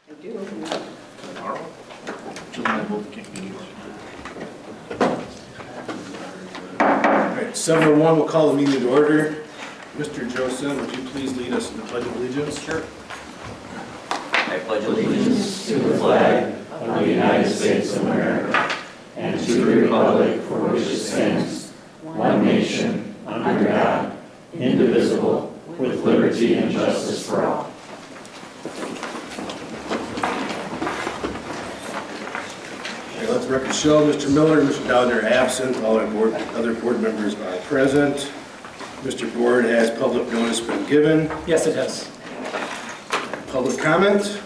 I do. Tomorrow? July both meetings. All right, 7:01, we'll call the meeting to order. Mr. Joseph, would you please lead us in the Pledge of Allegiance? Sure. I pledge allegiance to the flag of the United States of America and to the republic for which it stands, one nation, under God, indivisible, with liberty and justice for all. Okay, let the record show Mr. Miller and Mr. Dowden are absent. All our other board members are present. Mr. Board, has public notice been given? Yes, it has. Public comment?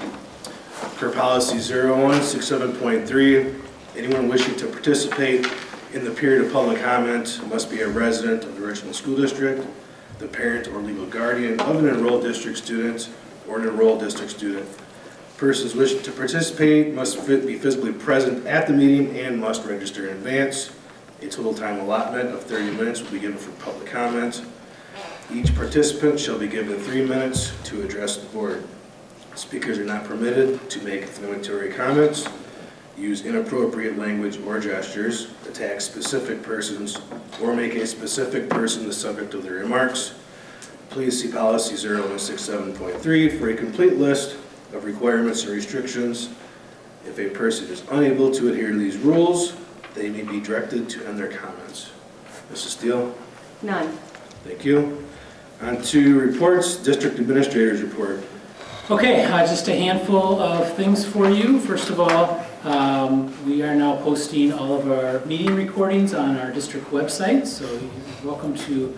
Per policy 0167.3, anyone wishing to participate in the period of public comment must be a resident of the Richland School District, the parent or legal guardian of an enrolled district student or an enrolled district student. Persons wishing to participate must be physically present at the meeting and must register in advance. A total time allotment of 30 minutes will be given for public comment. Each participant shall be given 3 minutes to address the board. Speakers are not permitted to make inflammatory comments, use inappropriate language or gestures, attack specific persons, or make a specific person the subject of their remarks. Please see policy 0167.3 for a complete list of requirements and restrictions. If a person is unable to adhere to these rules, they may be directed to end their comments. Mrs. Steele? None. Thank you. On to reports, District Administrator's report. Okay, just a handful of things for you. First of all, we are now posting all of our meeting recordings on our district website, so you're welcome to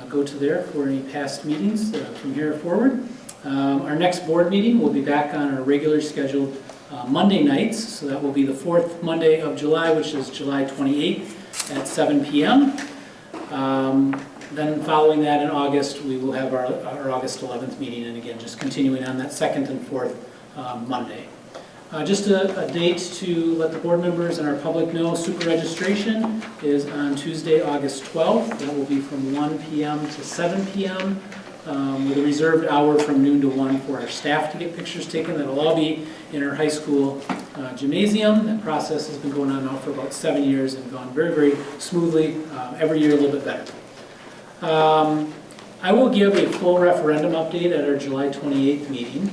go to there for any past meetings from here forward. Our next board meeting will be back on our regular scheduled Monday nights, so that will be the fourth Monday of July, which is July 28th at 7 p.m. Then following that in August, we will have our August 11th meeting, and again, just continuing on that second and fourth Monday. Just a date to let the board members and our public know, super registration is on Tuesday, August 12th. That will be from 1 p.m. to 7 p.m. With a reserved hour from noon to 1 for our staff to get pictures taken. That'll all be in our high school gymnasium. That process has been going on now for about 7 years and gone very, very smoothly. Every year a little bit better. I will give a full referendum update at our July 28th meeting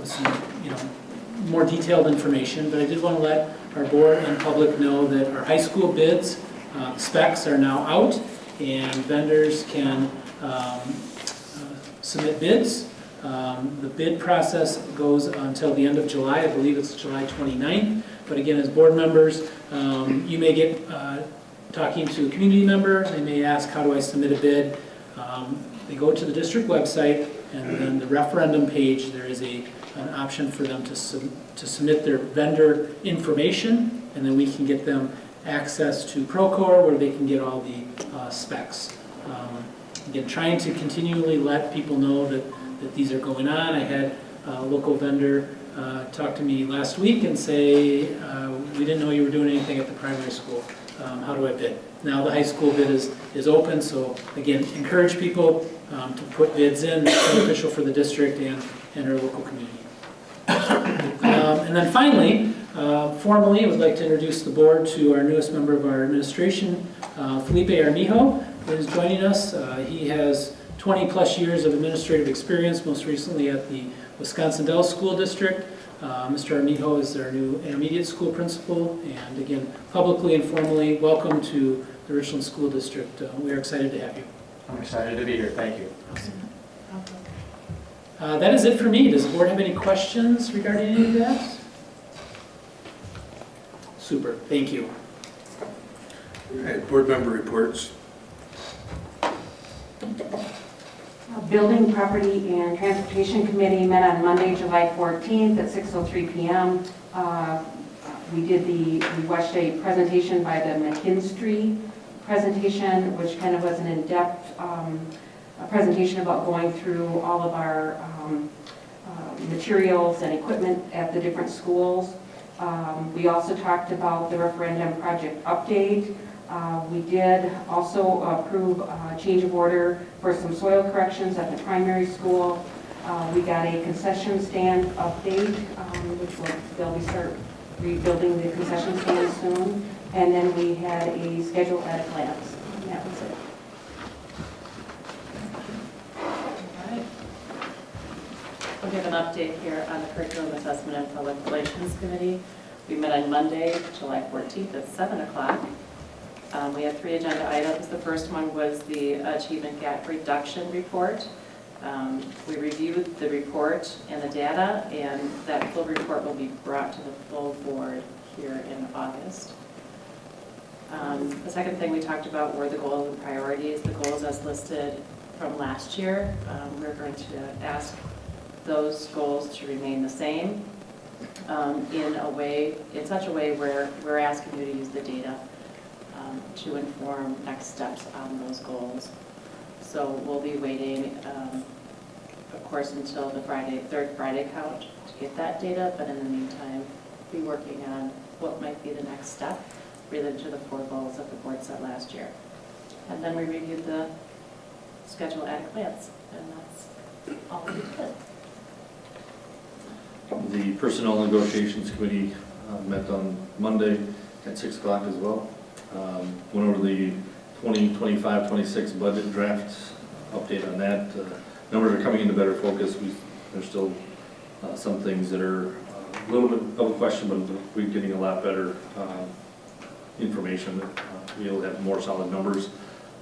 with some, more detailed information, but I did want to let our board and public know that our high school bids specs are now out, and vendors can submit bids. The bid process goes until the end of July. I believe it's July 29th, but again, as board members, you may get talking to a community member. They may ask, how do I submit a bid? They go to the district website, and then the referendum page, there is an option for them to submit their vendor information, and then we can get them access to Procore where they can get all the specs. Again, trying to continually let people know that these are going on. I had a local vendor talk to me last week and say, we didn't know you were doing anything at the primary school. How do I bid? Now the high school bid is open, so again, encourage people to put bids in. That's beneficial for the district and our local community. And then finally, formally, I would like to introduce the board to our newest member of our administration, Felipe Armijo, who is joining us. He has 20 plus years of administrative experience, most recently at the Wisconsin Dells School District. Mr. Armijo is our new intermediate school principal, and again, publicly and formally, welcome to the Richland School District. We are excited to have you. I'm excited to be here. Thank you. That is it for me. Does the board have any questions regarding any of that? Super, thank you. All right, board member reports. Building, Property, and Transportation Committee met on Monday, July 14th at 6:03 p.m. We did watched a presentation by the McKinstry presentation, which kind of was an in-depth presentation about going through all of our materials and equipment at the different schools. We also talked about the referendum project update. We did also approve a change of order for some soil corrections at the primary school. We got a concession stand update, they'll be start rebuilding the concession stand soon. And then we had a schedule at a glance, and that was it. All right. We'll give an update here on the Curriculum Assessment and Public Relations Committee. We met on Monday, July 14th at 7 o'clock. We had 3 agenda items. The first one was the Achievement Gap Reduction Report. We reviewed the report and the data, and that full report will be brought to the full board here in August. The second thing we talked about were the goals and priorities. The goals as listed from last year. We're going to ask those goals to remain the same in such a way where we're asking you to use the data to inform next steps on those goals. So we'll be waiting, of course, until the third Friday count to get that data, but in the meantime, be working on what might be the next step related to the 4 goals that the board set last year. And then we reviewed the schedule at a glance, and that's all we did. The Personnel Negotiations Committee met on Monday at 6 o'clock as well. Went over the 2025-26 budget draft, update on that. Numbers are coming into better focus. There's still some things that are a little bit of a question, but we're getting a lot better information. We'll have more solid numbers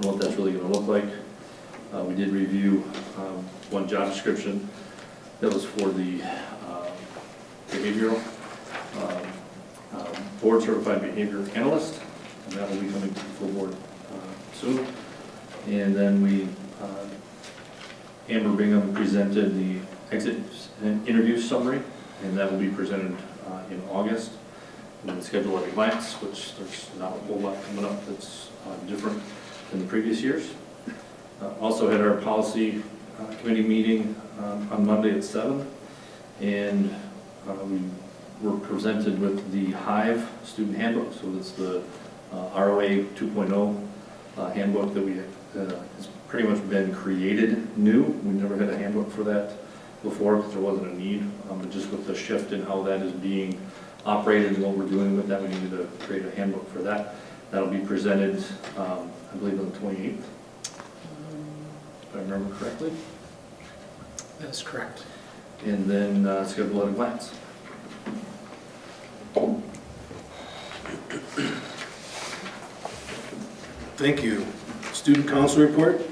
on what that's really going to look like. We did review one job description that was for the behavioral board certified behavior analyst, and that will be coming to the full board soon. And then Amber Bingham presented the exit interview summary, and that will be presented in August. And then schedule at a glance, which there's not a whole lot coming up that's different than the previous years. Also had our policy committee meeting on Monday at 7, and we were presented with the Hive student handbook. So that's the ROA 2.0 handbook that has pretty much been created new. We never had a handbook for that before because there wasn't a need, but just with the shift in how that is being operated and what we're doing with that, we needed to create a handbook for that. That'll be presented, I believe, on the 28th, if I remember correctly. That is correct. And then schedule at a glance. Thank you. Student council report?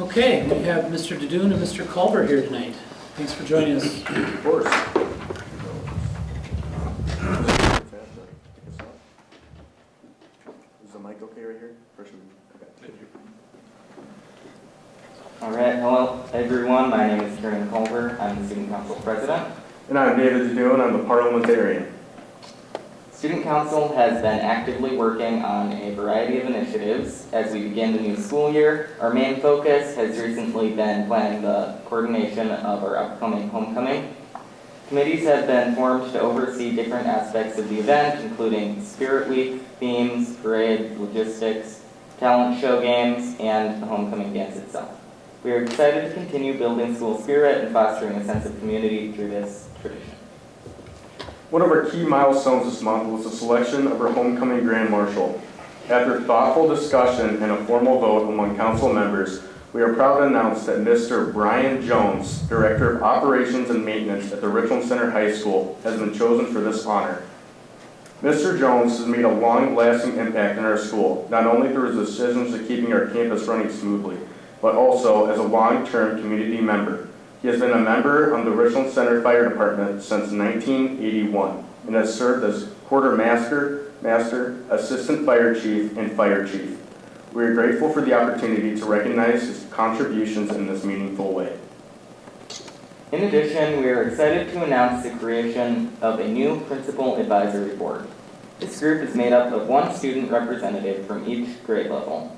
Okay, we have Mr. Dadoon and Mr. Culver here tonight. Thanks for joining us. Of course. Is the mic okay right here? Or should we- okay. All right, hello everyone. My name is Karen Culver. I'm the Student Council President. And I'm David Dadoon. I'm the parliamentarian. Student Council has been actively working on a variety of initiatives as we begin the new school year. Our main focus has recently been planning the coordination of our upcoming homecoming. Committees have been formed to oversee different aspects of the event, including Spirit Week, themes, parade, logistics, talent show games, and the homecoming dance itself. We are excited to continue building school spirit and fostering a sense of community through this tradition. One of our key milestones this month was the selection of our homecoming grand marshal. After thoughtful discussion and a formal vote among council members, we are proud to announce that Mr. Brian Jones, Director of Operations and Maintenance at the Richland Center High School, has been chosen for this honor. Mr. Jones has made a long-lasting impact in our school, not only through his decisions to keeping our campus running smoothly, but also as a long-term community member. He has been a member of the Richland Center Fire Department since 1981 and has served as quartermaster, assistant fire chief, and fire chief. We are grateful for the opportunity to recognize his contributions in this meaningful way. In addition, we are excited to announce the creation of a new Principal Advisory Board. This group is made up of one student representative from each grade level,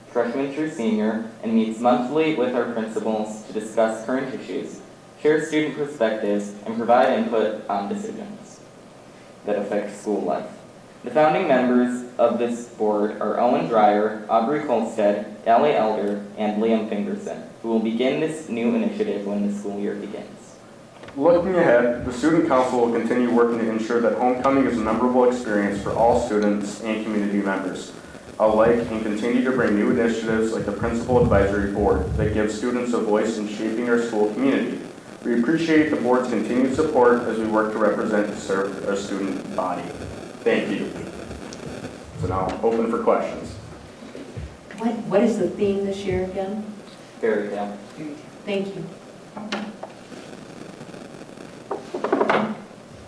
freshman through senior, and meets monthly with our principals to discuss current issues, share student perspectives, and provide input on decisions that affect school life. The founding members of this board are Owen Dreyer, Aubrey Kolstead, Allie Elder, and Liam Fingerson, who will begin this new initiative when the school year begins. Looking ahead, the student council will continue working to ensure that homecoming is a memorable experience for all students and community members alike, and continue to bring new initiatives like the Principal Advisory Board that gives students a voice in shaping our school community. We appreciate the board's continued support as we work to represent and serve our student body. Thank you. So now, open for questions. What is the theme this year again? Fairy tale. Thank you.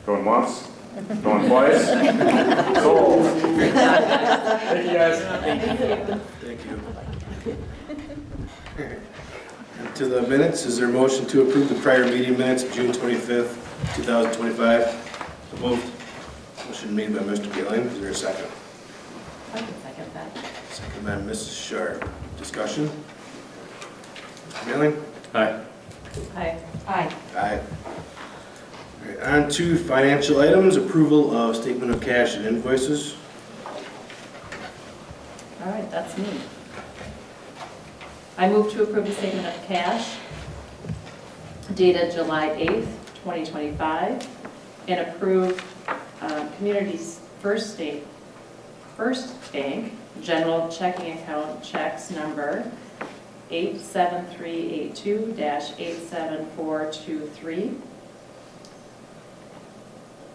Going once? Going twice? Sold. Thank you, guys. Thank you. And to the minutes, is there a motion to approve the prior meeting minutes of June 25th, 2025? So moved. Motion made by Mr. Gillian. Is there a second? I can second that. Second by Mrs. Sharp. Discussion? Mr. Gillian? Aye. Aye. Aye. Aye. All right, on to financial items, approval of statement of cash and invoices. All right, that's me. I move to approve the statement of cash dated July 8th, 2025, and approve Community's First Bank General Checking Account checks number 87382-87423,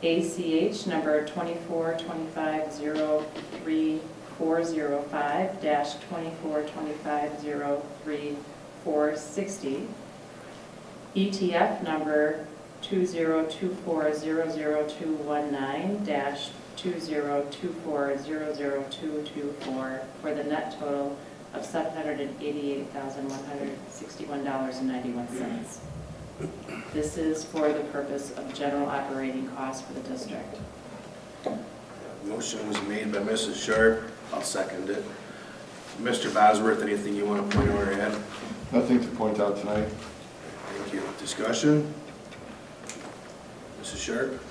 ACH number 202503405-242503460, ETF number 202400219-202400224 for the net total of $788,161.91. This is for the purpose of general operating costs for the district. Motion was made by Mrs. Sharp. I'll second it. Mr. Bosworth, anything you want to point out or add? Nothing to point out tonight. Thank you. Discussion? Mrs. Sharp?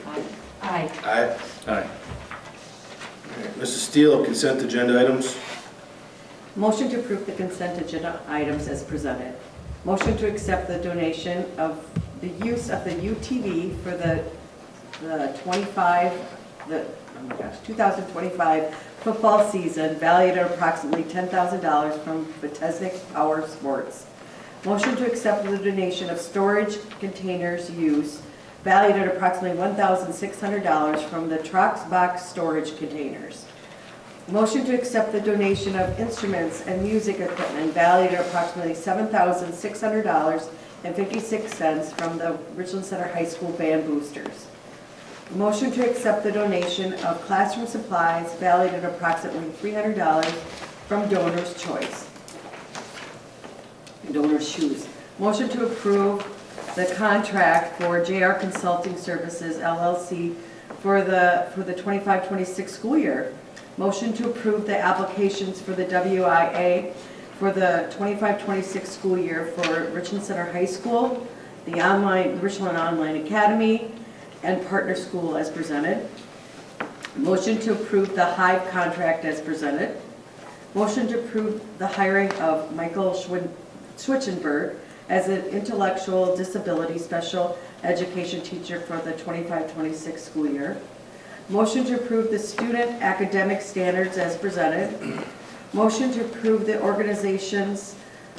Aye. Aye. Aye. Aye. All right, Mrs. Steele, consent agenda items. Motion to approve the consent agenda items as presented. Motion to accept the donation of the use of the UTV for the 2025 football season valued at approximately $10,000 from Vitesnik Power Sports. Motion to accept the donation of storage containers use valued at approximately $1,600 from the Trox Box Storage Containers. Motion to accept the donation of instruments and music equipment valued at approximately $7,600.56 from the Richland Center High School Band Boosters. Motion to accept the donation of classroom supplies valued at approximately $300 from Donor's Choice. Donor's Shoes. Motion to approve the contract for JR Consulting Services LLC for the 25-26 school year. Motion to approve the applications for the WIA for the 25-26 school year for Richland Center High School, the Richland Online Academy, and Partner School as presented. Motion to approve the Hive contract as presented. Motion to approve the hiring of Michael Schwitzenberg as an intellectual disability special education teacher for the 25-26 school year. Motion to approve the student academic standards as presented. Motion to approve the organizations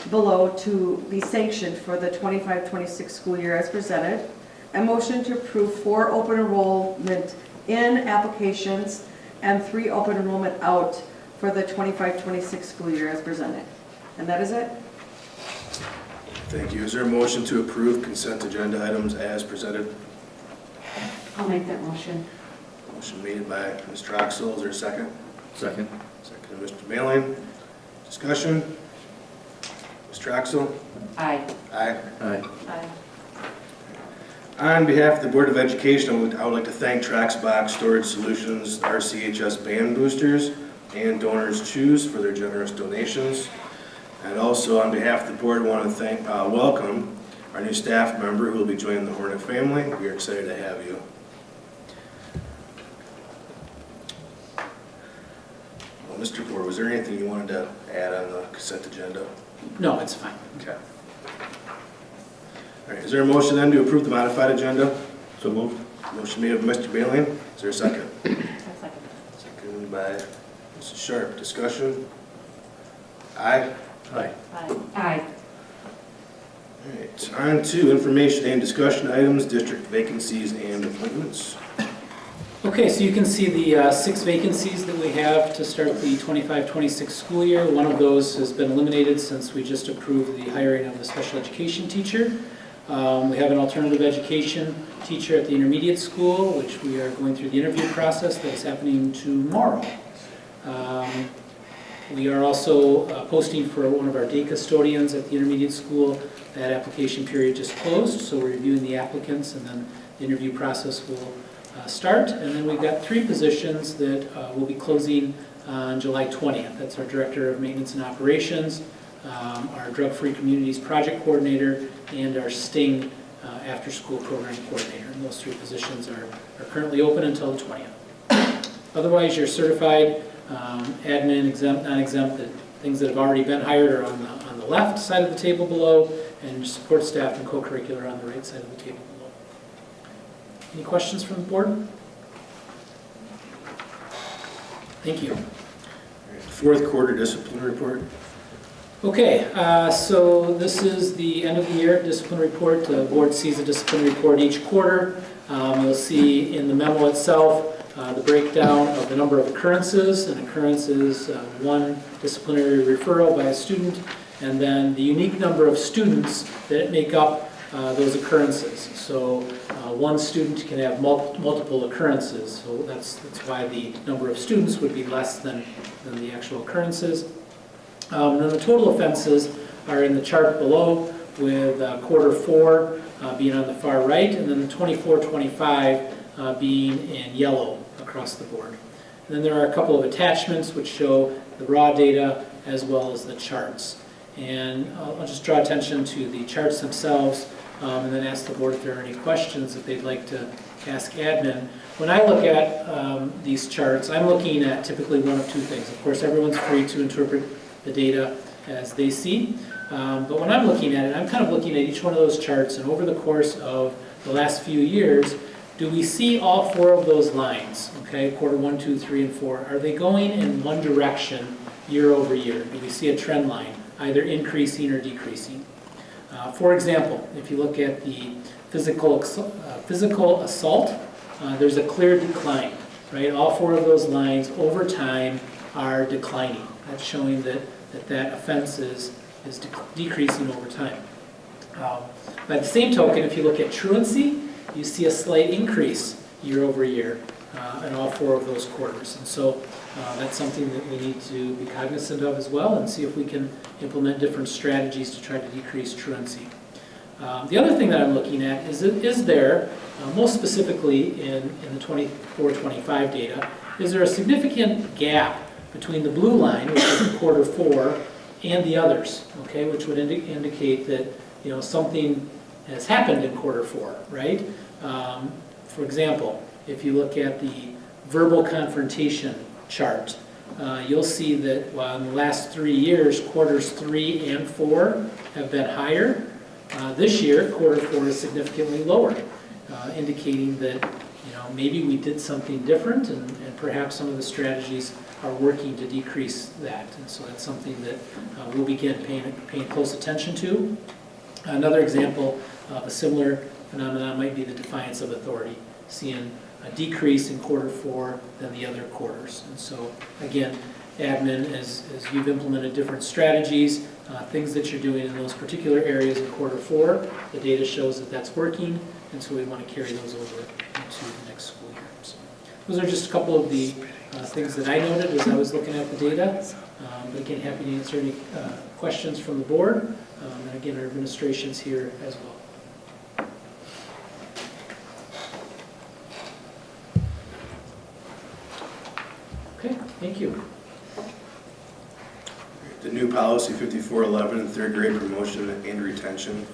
below to be sanctioned for the 25-26 school year as presented. And motion to approve 4 open enrollment in applications and 3 open enrollment out for the 25-26 school year as presented. And that is it. Thank you. Is there a motion to approve consent agenda items as presented? I'll make that motion. Motion made by Ms. Troxel. Is there a second? Second. Second by Mr. Mailing. Discussion? Ms. Troxel? Aye. Aye. Aye. Aye. On behalf of the Board of Education, I would like to thank Traxbox Storage Solutions, RCHS Band Boosters, and Donors Choose for their generous donations. And also on behalf of the board, I want to welcome our new staff member who will be joining the Hornet family. We are excited to have you. Well, Mr. Ford, was there anything you wanted to add on the consent agenda? No, it's fine. Okay. All right, is there a motion then to approve the modified agenda? So moved. Motion made by Mr. Bailey. Is there a second? I'll second. Seconded by Mrs. Sharp. Discussion? Aye? Aye. Aye. Aye. All right, on to information and discussion items, district vacancies and appointments. Okay, so you can see the 6 vacancies that we have to start the 25-26 school year. One of those has been eliminated since we just approved the hiring of the special education teacher. We have an alternative education teacher at the intermediate school, which we are going through the interview process that is happening tomorrow. We are also posting for one of our day custodians at the intermediate school. That application period just closed, so we're reviewing the applicants, and then the interview process will start. And then we've got 3 positions that will be closing on July 20th. That's our Director of Maintenance and Operations, our Drug-Free Communities Project Coordinator, and our STING After-School Program Coordinator. And those 3 positions are currently open until the 20th. Otherwise, you're certified, admin, exempt, non-exempt, things that have already been hired are on the left side of the table below, and support staff and co-curricular on the right side of the table below. Any questions from the board? Thank you. All right, fourth quarter discipline report. Okay, so this is the end of the year discipline report. The board sees a discipline report each quarter. You'll see in the memo itself the breakdown of the number of occurrences. An occurrence is 1 disciplinary referral by a student, and then the unique number of students that make up those occurrences. So 1 student can have multiple occurrences, so that's why the number of students would be less than the actual occurrences. And then the total offenses are in the chart below, with quarter 4 being on the far right, and then the 24-25 being in yellow across the board. And then there are a couple of attachments which show the raw data as well as the charts. And I'll just draw attention to the charts themselves, and then ask the board if there are any questions that they'd like to ask admin. When I look at these charts, I'm looking at typically one of 2 things. Of course, everyone's free to interpret the data as they see, but when I'm looking at it, I'm kind of looking at each one of those charts, and over the course of the last few years, do we see all 4 of those lines, okay, quarter 1, 2, 3, and 4, are they going in one direction year over year? Do we see a trend line, either increasing or decreasing? For example, if you look at the physical assault, there's a clear decline, right? All 4 of those lines over time are declining. That's showing that offense is decreasing over time. By the same token, if you look at truancy, you see a slight increase year over year in all 4 of those quarters. And so that's something that we need to be cognizant of as well, and see if we can implement different strategies to try to decrease truancy. The other thing that I'm looking at is there, most specifically in the 24-25 data, is there a significant gap between the blue line, which is quarter 4, and the others, okay, which would indicate that something has happened in quarter 4, right? For example, if you look at the verbal confrontation chart, you'll see that while in the last 3 years, quarters 3 and 4 have been higher, this year, quarter 4 is significantly lower, indicating that maybe we did something different, and perhaps some of the strategies are working to decrease that. And so that's something that we'll begin paying close attention to. Another example of a similar phenomenon might be the defiance of authority, seeing a decrease in quarter 4 than the other quarters. And so, again, admin, as you've implemented different strategies, things that you're doing in those particular areas in quarter 4, the data shows that that's working, and so we want to carry those over into the next school year. So those are just a couple of the things that I noted as I was looking at the data. But again, happy to answer any questions from the board. And again, our administration's here as well. Okay, thank you. The new policy 5411, 3rd grade promotion and retention,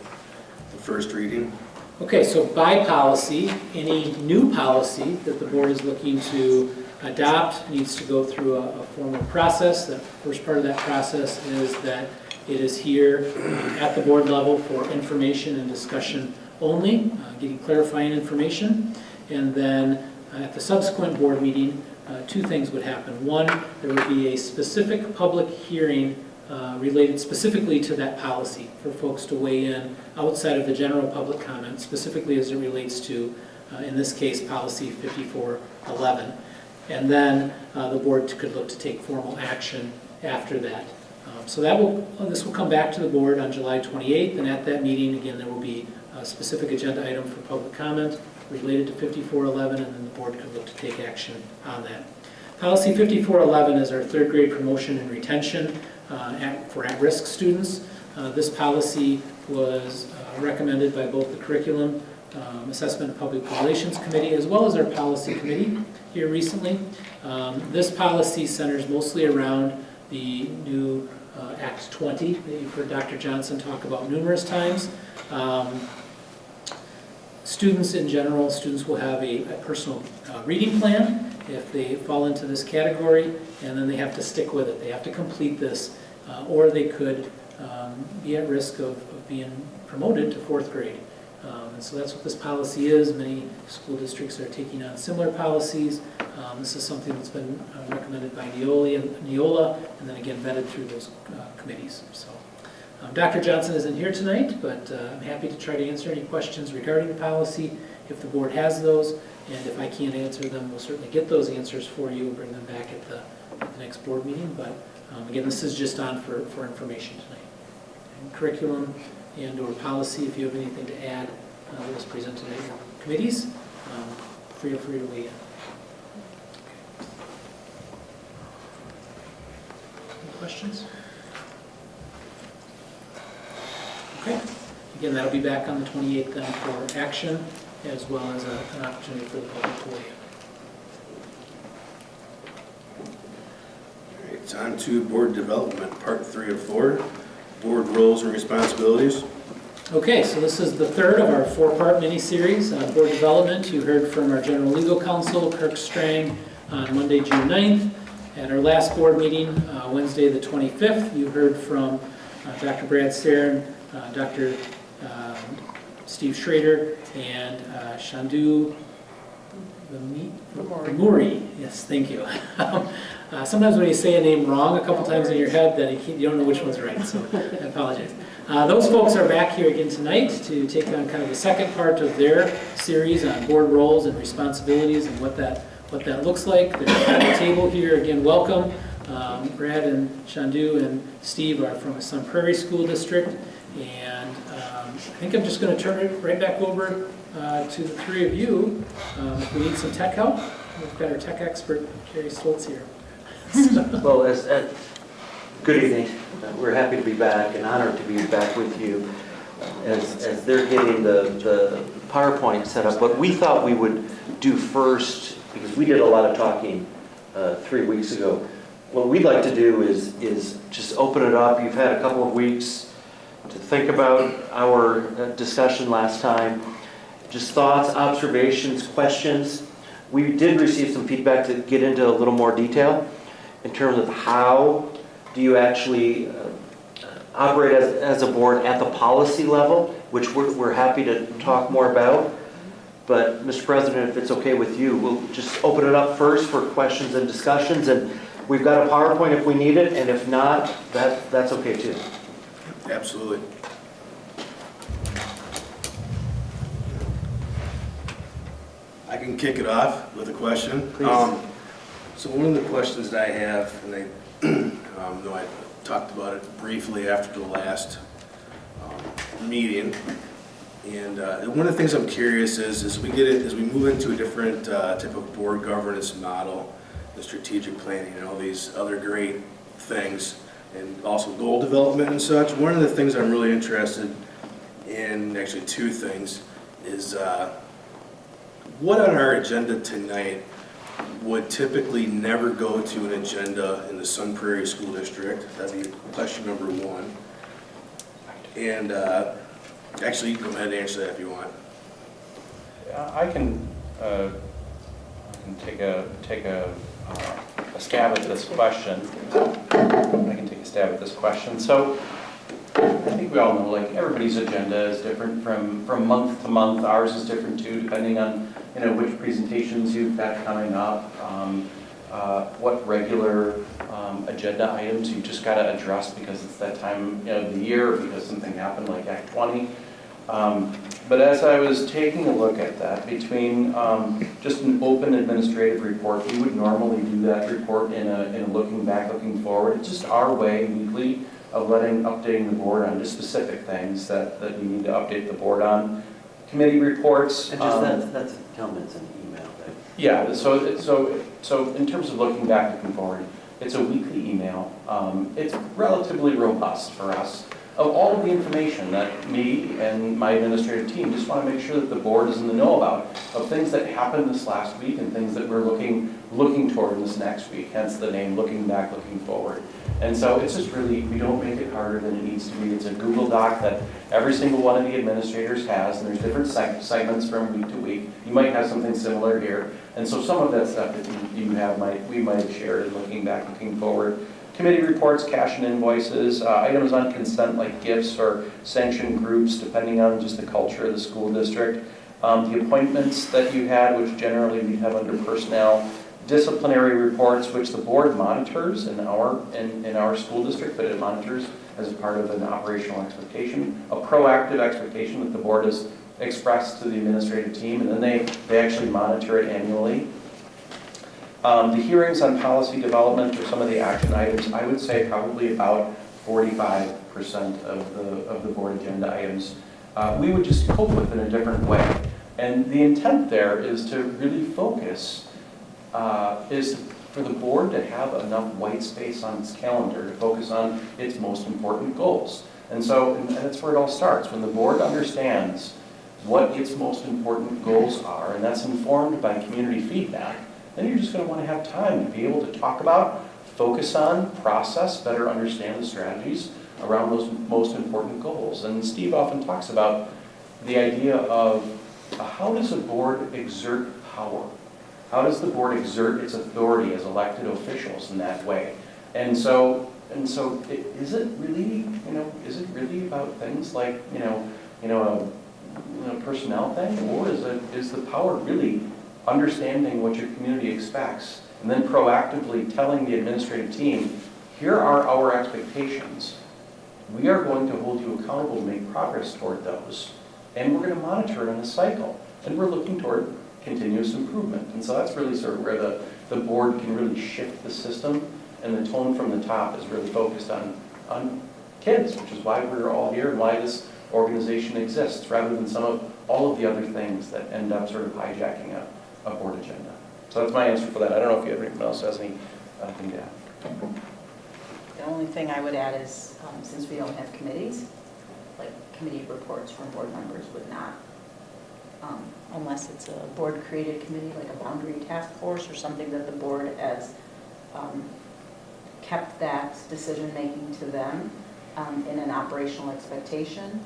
the first reading. Okay, so by policy, any new policy that the board is looking to adopt needs to go through a formal process. The first part of that process is that It is here at the board level for information and discussion only, getting clarifying information. And then at the subsequent board meeting, two things would happen. One, there would be a specific public hearing related specifically to that policy for folks to weigh in outside of the general public comment, specifically as it relates to, in this case, policy 5411. And then the board could look to take formal action after that. So this will come back to the board on July 28th, and at that meeting, again, there will be a specific agenda item for public comment related to 5411, and then the board could look to take action on that. Policy 5411 is our third grade promotion and retention for at-risk students. This policy was recommended by both the Curriculum Assessment and Public Relations Committee as well as our policy committee here recently. This policy centers mostly around the new Act 20 that you've heard Dr. Johnson talk about numerous times. Students in general, students will have a personal reading plan if they fall into this category, and then they have to stick with it. They have to complete this, or they could be at risk of being promoted to fourth grade. And so that's what this policy is. Many school districts are taking on similar policies. This is something that's been recommended by Neola, and then again vetted through those committees. So Dr. Johnson isn't here tonight, but I'm happy to try to answer any questions regarding the policy if the board has those. And if I can't answer them, we'll certainly get those answers for you and bring them back at the next board meeting. But again, this is just on for information tonight. And curriculum and or policy, if you have anything to add that was presented at your committees, feel free to weigh in. Any questions? Okay. Again, that'll be back on the 28th then for action, as well as an opportunity for the public to weigh in. All right, it's on to board development, part 3 of 4, board roles and responsibilities. Okay, so this is the third of our 4-part mini-series on board development. You heard from our general legal counsel, Kirk Strang, on Monday, June 9th. At our last board meeting, Wednesday the 25th, you heard from Dr. Brad Stern, Dr. Steve Schrader, and Shandu Muri. Yes, thank you. Sometimes when you say a name wrong a couple times in your head, then you don't know which one's right, so I apologize. Those folks are back here again tonight to take on kind of the second part of their series on board roles and responsibilities and what that looks like. They're at the table here. Again, welcome. Brad and Shandu and Steve are from the Sun Prairie School District, and I think I'm just going to turn it right back over to the three of you. If we need some tech help, we've got our tech expert, Carrie Stoltz, here. Well, good evening. We're happy to be back and honored to be back with you as they're getting the PowerPoint set up. What we thought we would do first, because we did a lot of talking 3 weeks ago, what we'd like to do is just open it up. You've had a couple of weeks to think about our discussion last time. Just thoughts, observations, questions. We did receive some feedback to get into a little more detail in terms of how do you actually operate as a board at the policy level, which we're happy to talk more about. But Mr. President, if it's okay with you, we'll just open it up first for questions and discussions. And we've got a PowerPoint if we need it, and if not, that's okay too. Absolutely. I can kick it off with a question. Please. So one of the questions that I have, and I know I talked about it briefly after the last meeting, and one of the things I'm curious is as we move into a different type of board governance model, the strategic planning and all these other great things, and also goal development and such, one of the things I'm really interested in, actually two things, is what on our agenda tonight would typically never go to an agenda in the Sun Prairie School District? That'd be question number one. And actually, you can go ahead and answer that if you want. I can take a stab at this question. So I think we all know, like, everybody's agenda is different from month to month. Ours is different too, depending on, which presentations you've got coming up, what regular agenda items you just got to address because it's that time of the year, or because something happened like Act 20. But as I was taking a look at that, between just an open administrative report, we would normally do that report in a looking back, looking forward. It's just our way weekly of updating the board on just specific things that we need to update the board on. Committee reports. And just that's tell them it's an email. Right? Yeah, so in terms of looking back, looking forward, it's a weekly email. It's relatively robust for us. Of all of the information that me and my administrative team just want to make sure that the board is in the know about, of things that happened this last week and things that we're looking toward in this next week, hence the name, Looking Back, Looking Forward. And so it's just really, we don't make it harder than it needs to be. It's a Google Doc that every single one of the administrators has, and there's different segments from week to week. You might have something similar here. And so some of that stuff that you have, we might have shared in Looking Back, Looking Forward. Committee reports, cash and invoices, items on consent like gifts or sanctioned groups, depending on just the culture of the school district. The appointments that you had, which generally we have under personnel. Disciplinary reports, which the board monitors in our school district, but it monitors as a part of an operational expectation, a proactive expectation that the board has expressed to the administrative team, and then they actually monitor it annually. The hearings on policy development or some of the action items, I would say probably about 45% of the board agenda items we would just cope with in a different way. And the intent there is to really focus, is for the board to have enough white space on its calendar to focus on its most important goals. And that's where it all starts. When the board understands what its most important goals are, and that's informed by community feedback, then you're just going to want to have time to be able to talk about, focus on, process, better understand the strategies around those most important goals. And Steve often talks about the idea of how does a board exert power? How does the board exert its authority as elected officials in that way? And so is it really about things like, a personnel thing, or is the power really understanding what your community expects and then proactively telling the administrative team, here are our expectations. We are going to hold you accountable to make progress toward those, and we're going to monitor it in a cycle, and we're looking toward continuous improvement. And so that's really sort of where the board can really shift the system, and the tone from the top is really focused on kids, which is why we're all here and why this organization exists, rather than all of the other things that end up sort of hijacking a board agenda. So that's my answer for that. I don't know if anyone else has anything to add. The only thing I would add is, since we don't have committees, like committee reports from board members would not, unless it's a board-created committee, like a boundary task force or something that the board has kept that decision-making to them in an operational expectation,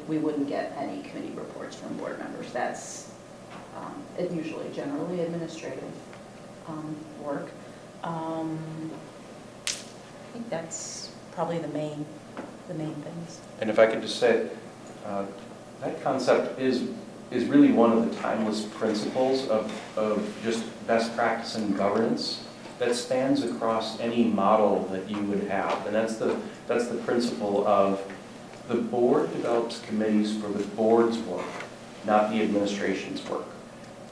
we wouldn't get any committee reports from board members. That's it usually generally administrative work. I think that's probably the main things. And if I could just say, that concept is really one of the timeless principles of just best practice in governance that spans across any model that you would have. And that's the principle of the board develops committees for the board's work, not the administration's work.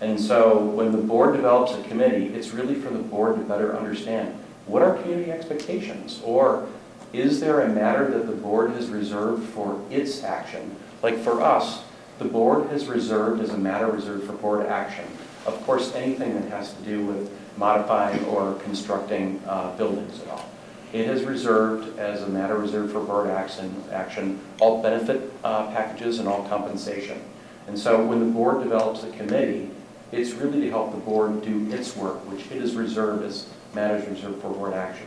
And so when the board develops a committee, it's really for the board to better understand what are community expectations, or is there a matter that the board has reserved for its action? Like for us, the board has reserved as a matter reserved for board action. Of course, anything that has to do with modifying or constructing buildings at all. It has reserved as a matter reserved for board action all benefit packages and all compensation. And so when the board develops a committee, it's really to help the board do its work, which it is reserved as matters reserved for board action.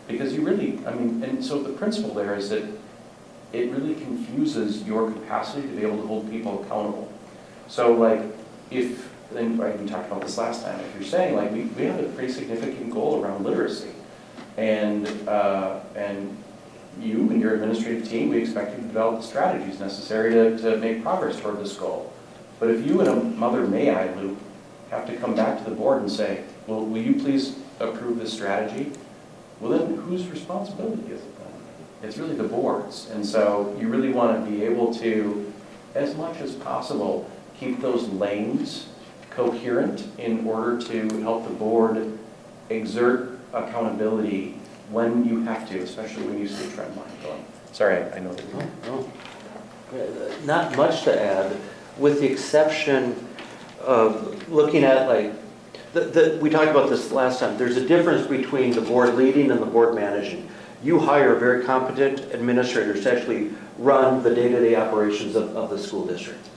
Because and so the principle there is that it really confuses your capacity to be able to hold people accountable. So like and we talked about this last time, if you're saying like we have a pretty significant goal around literacy, and you and your administrative team, we expect you to develop the strategies necessary to make progress toward this goal. But if you and a Mother May I loop have to come back to the board and say, well, will you please approve this strategy? Well, then whose responsibility is it then? It's really the board's. And so you really want to be able to, as much as possible, keep those lanes coherent in order to help the board exert accountability when you have to, especially when you see a trend line going. Sorry, I know that. No. Not much to add, with the exception of looking at like, we talked about this last time, there's a difference between the board leading and the board managing. You hire very competent administrators to actually run the day-to-day operations of the school district.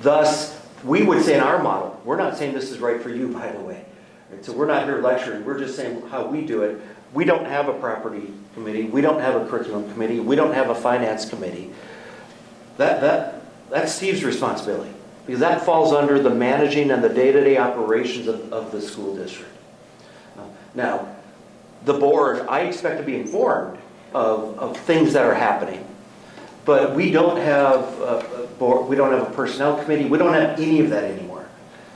Thus, we would say in our model, we're not saying this is right for you, by the way. Right? So we're not here lecturing, we're just saying how we do it. We don't have a property committee, we don't have a curriculum committee, we don't have a finance committee. That's Steve's responsibility, because that falls under the managing and the day-to-day operations of the school district. Now, the board, I expect to be informed of things that are happening, but we don't have a board, we don't have a personnel committee, we don't have any of that anymore.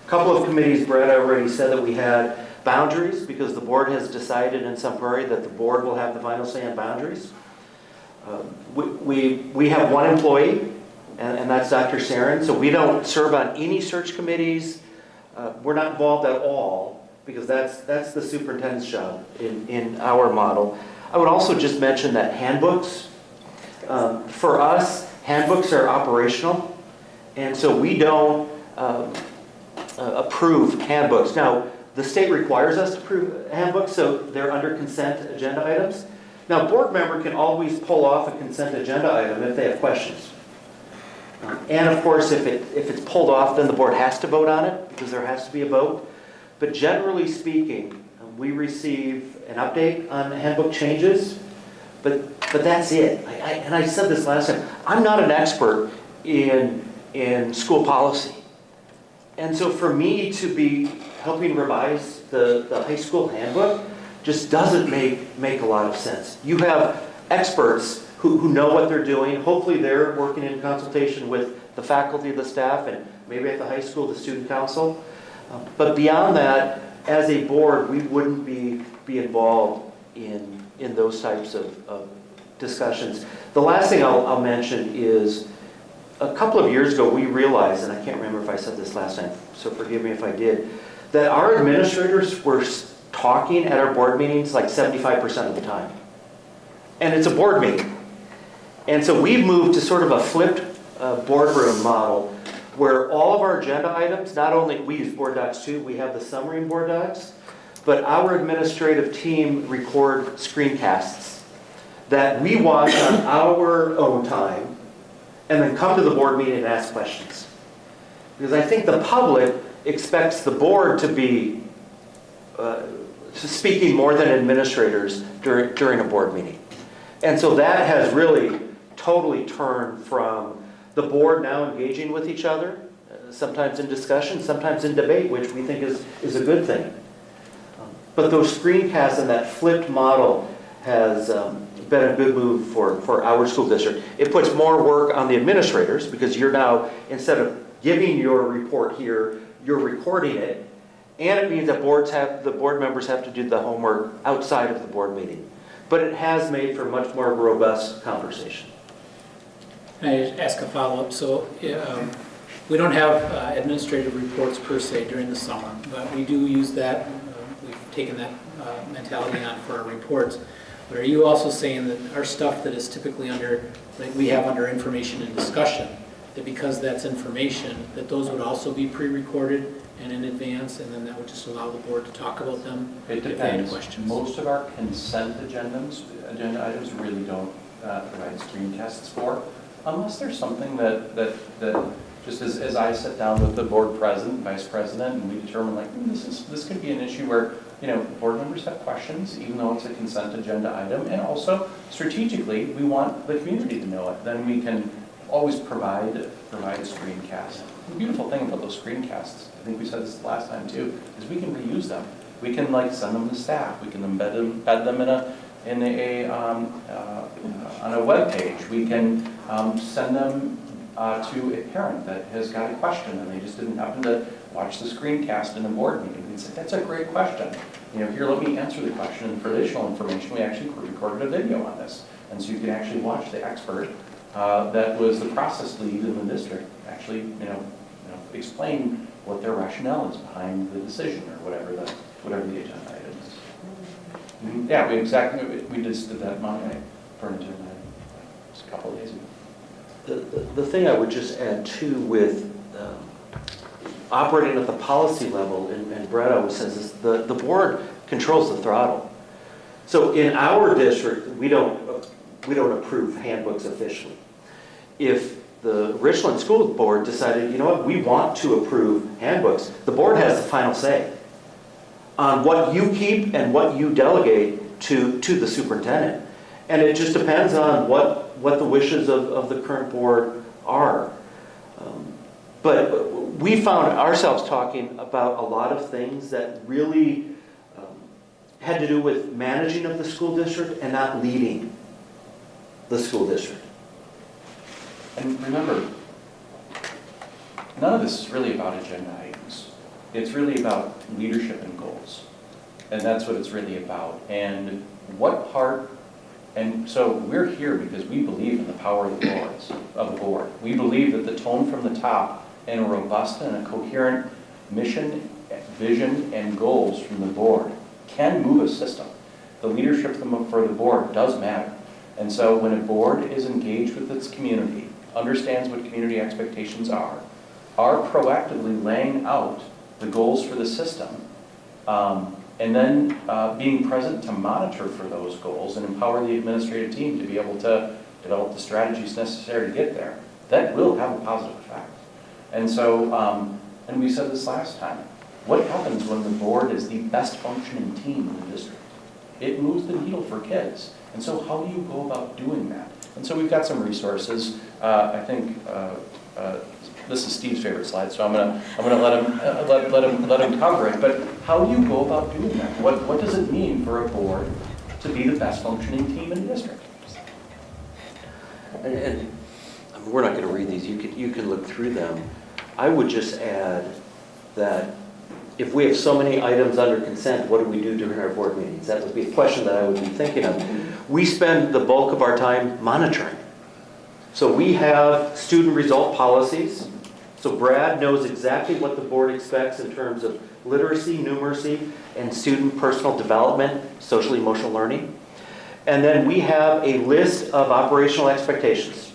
A couple of committees, Brett already said that we had boundaries, because the board has decided in some priority that the board will have the final say on boundaries. We have one employee, and that's Dr. Sarin, so we don't serve on any search committees. We're not involved at all, because that's the superintendent's job in our model. I would also just mention that handbooks, for us, handbooks are operational, and so we don't approve handbooks. Now, the state requires us to approve handbooks, so they're under consent agenda items. Now, a board member can always pull off a consent agenda item if they have questions. And of course, if it's pulled off, then the board has to vote on it, because there has to be a vote. But generally speaking, we receive an update on handbook changes, but that's it. And I said this last time, I'm not an expert in school policy. And so for me to be helping revise the high school handbook just doesn't make a lot of sense. You have experts who know what they're doing. Hopefully they're working in consultation with the faculty, the staff, and maybe at the high school, the student council. But beyond that, as a board, we wouldn't be involved in those types of discussions. The last thing I'll mention is a couple of years ago, we realized, and I can't remember if I said this last time, so forgive me if I did, that our administrators were talking at our board meetings like 75% of the time. And it's a board meeting. And so we've moved to sort of a flipped boardroom model where all of our agenda items, not only, we use board docs too, we have the summary in board docs, but our administrative team record screencasts that we watch on our own time and then come to the board meeting and ask questions. Because I think the public expects the board to be speaking more than administrators during a board meeting. And so that has really totally turned from the board now engaging with each other, sometimes in discussion, sometimes in debate, which we think is a good thing. But those screencasts and that flipped model has been a good move for our school district. It puts more work on the administrators, because you're now, instead of giving your report here, you're recording it, and it means that the board members have to do the homework outside of the board meeting. But it has made for much more robust conversation. Can I ask a follow-up? So we don't have administrative reports per se during the summer, but we do use that. We've taken that mentality on for our reports. But are you also saying that our stuff that is typically under, like we have under information and discussion, that because that's information, that those would also be pre-recorded and in advance, and then that would just allow the board to talk about them It if they had depends. questions? Most of our consent agenda items really don't provide screencasts for, unless there's something that just as I sit down with the board president, vice president, and we determine like, this could be an issue where, board members have questions, even though it's a consent agenda item, and also strategically, we want the community to know it. Then we can always provide a screencast. The beautiful thing about those screencasts, I think we said this last time too, is we can reuse them. We can send them to staff. We can embed them in a on a web page. We can send them to a parent that has got a question and they just didn't happen to watch the screencast in a board meeting. We'd say, that's a great question. Here, let me answer the question. And for additional information, we actually recorded a video on this. And so you can actually watch the expert that was the process lead in the district actually, explain what their rationale is behind the decision or whatever the agenda item is. Yeah, we just did that Monday for an agenda item, just a couple of days ago. The thing I would just add too with operating at the policy level, and Brett always says this, the board controls the throttle. So in our district, we don't approve handbooks officially. If the Richland School Board decided, you know what, we want to approve handbooks, the board has the final say on what you keep and what you delegate to the superintendent. And it just depends on what the wishes of the current board are. But we found ourselves talking about a lot of things that really had to do with managing of the school district and not leading the school district. And remember, none of this is really about agenda items. It's really about leadership and goals. And that's what it's really about. And what part, and so we're here because we believe in the power of the board. We believe that the tone from the top and a robust and a coherent mission, vision, and goals from the board can move a system. The leadership for the board does matter. And so when a board is engaged with its community, understands what community expectations are proactively laying out the goals for the system, and then being present to monitor for those goals and empower the administrative team to be able to develop the strategies necessary to get there, that will have a positive effect. And so, and we said this last time, what happens when the board is the best functioning team in the district? It moves the needle for kids. And so how do you go about doing that? And so we've got some resources. I think this is Steve's favorite slide, so I'm gonna let him cover it. But how do you go about doing that? What does it mean for a board to be the best functioning team in the district? And we're not going to read these. You can look through them. I would just add that if we have so many items under consent, what do we do during our board meetings? That would be a question that I would be thinking of. We spend the bulk of our time monitoring. So we have student result policies. So Brad knows exactly what the board expects in terms of literacy, numeracy, and student personal development, social emotional learning. And then we have a list of operational expectations.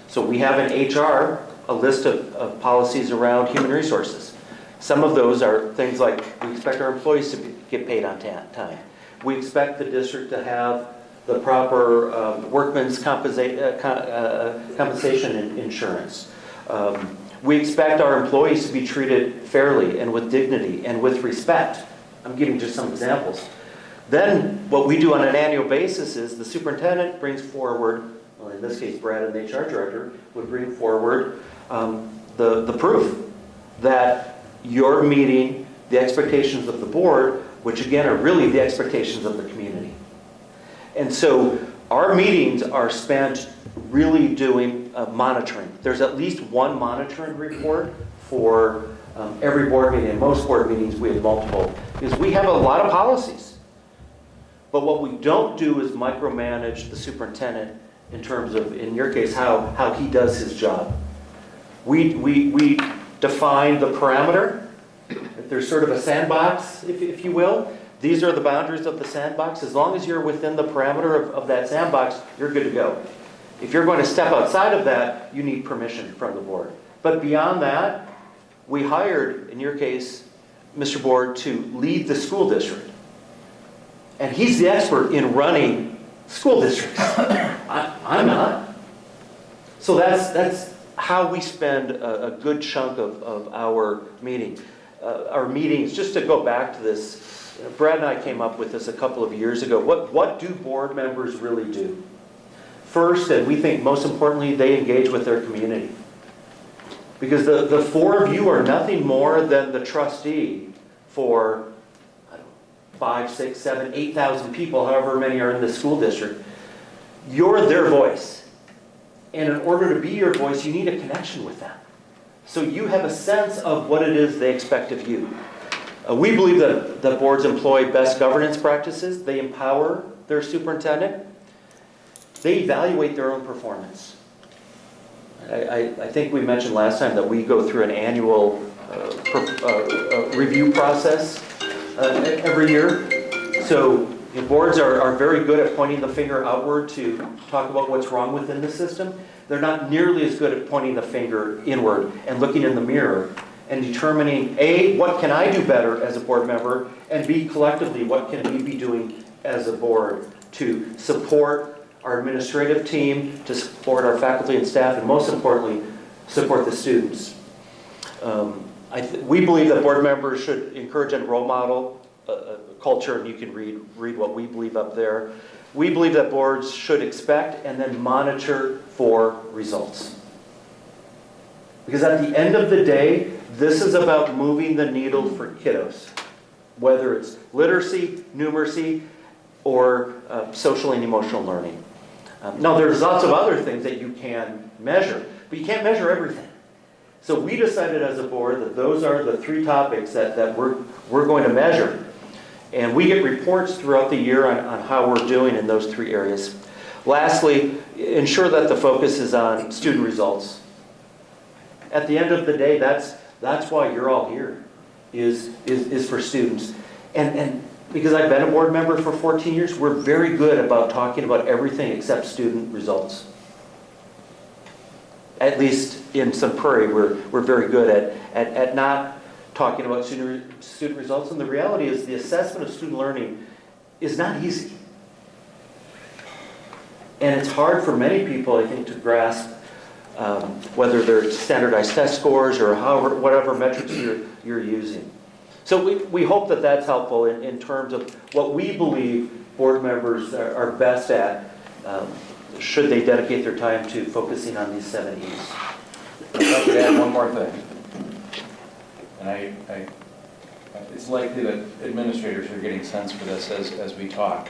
So we have in HR a list of policies around human resources. Some of those are things like we expect our employees to get paid on time. We expect the district to have the proper workman's compensation and insurance. We expect our employees to be treated fairly and with dignity and with respect. I'm giving just some examples. Then what we do on an annual basis is the superintendent brings forward, well, in this case Brad and the HR director would bring forward the proof that you're meeting the expectations of the board, which again are really the expectations of the community. And so our meetings are spent really doing monitoring. There's at least one monitoring report for every board meeting. In most board meetings we have multiple, because we have a lot of policies. But what we don't do is micromanage the superintendent in terms of, in your case, how he does his job. We define the parameter. If there's sort of a sandbox, if you will, these are the boundaries of the sandbox. As long as you're within the parameter of that sandbox, you're good to go. If you're going to step outside of that, you need permission from the board. But beyond that, we hired, in your case, Mr. Board, to lead the school district. And he's the expert in running school districts. I'm not. So that's how we spend a good chunk of our meeting. Our meetings, just to go back to this, Brad and I came up with this a couple of years ago. What do board members really do? First, and we think most importantly, they engage with their community. Because the four of you are nothing more than the trustee for 5, 6, 7, 8,000 people, however many are in the school district. You're their voice. And in order to be your voice, you need a connection with them. So you have a sense of what it is they expect of you. We believe that the boards employ best governance practices. They empower their superintendent. They evaluate their own performance. I think we mentioned last time that we go through an annual review process every year. So the boards are very good at pointing the finger outward to talk about what's wrong within the system. They're not nearly as good at pointing the finger inward and looking in the mirror and determining, A, what can I do better as a board member, and B, collectively, what can we be doing as a board to support our administrative team, to support our faculty and staff, and most importantly, support the students. We believe that board members should encourage and role model culture, and you can read what we believe up there. We believe that boards should expect and then monitor for results. Because at the end of the day, this is about moving the needle for kiddos, whether it's literacy, numeracy, or social and emotional learning. Now, there's lots of other things that you can measure, but you can't measure everything. So we decided as a board that those are the 3 topics that we're going to measure. And we get reports throughout the year on how we're doing in those 3 areas. Lastly, ensure that the focus is on student results. At the end of the day, that's why you're all here, is for students. And because I've been a board member for 14 years, we're very good about talking about everything except student results. At least in Sun Prairie, we're very good at not talking about student results. And the reality is the assessment of student learning is not easy. And it's hard for many people, I think, to grasp whether they're standardized test scores or whatever metrics you're using. So we hope that that's helpful in terms of what we believe board members are best at should they dedicate their time to focusing on these 7 E's. If I could add one more thing. And it's likely that administrators are getting sense for this as we talk.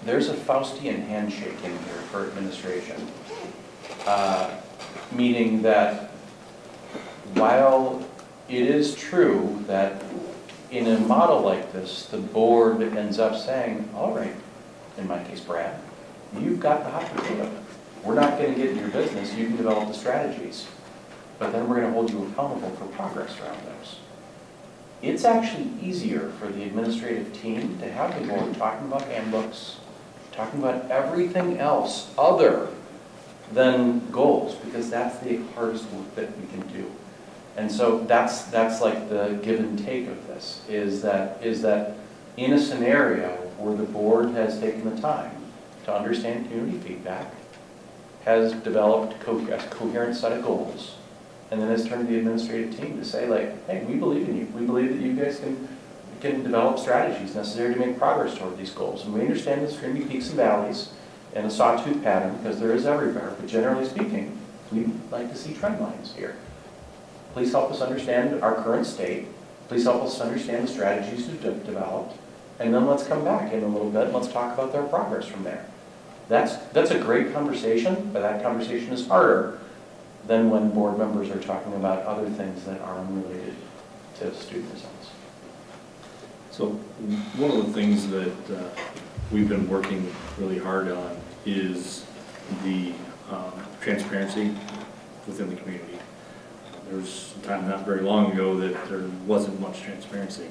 There's a Faustian handshake in here for administration. Meaning that while it is true that in a model like this, the board ends up saying, all right, in my case, Brad, you've got the hot potato. We're not going to get in your business. You can develop the strategies. But then we're going to hold you accountable for progress around those. It's actually easier for the administrative team to have the board talking about handbooks, talking about everything else other than goals, because that's the hardest work that we can do. And so that's like the give and take of this, is that in a scenario where the board has taken the time to understand community feedback, has developed a coherent set of goals, and then has turned to the administrative team to say, like, hey, we believe in you. We believe that you guys can develop strategies necessary to make progress toward these goals. And we understand there's going to be peaks and valleys and a sawtooth pattern, because there is everywhere. But generally speaking, we'd like to see trend lines here. Please help us understand our current state. Please help us understand the strategies we've developed. And then let's come back in a little bit and let's talk about their progress from there. That's a great conversation, but that conversation is harder than when board members are talking about other things that are unrelated to student results. So one of the things that we've been working really hard on is the transparency within the community. There was a time not very long ago that there wasn't much transparency.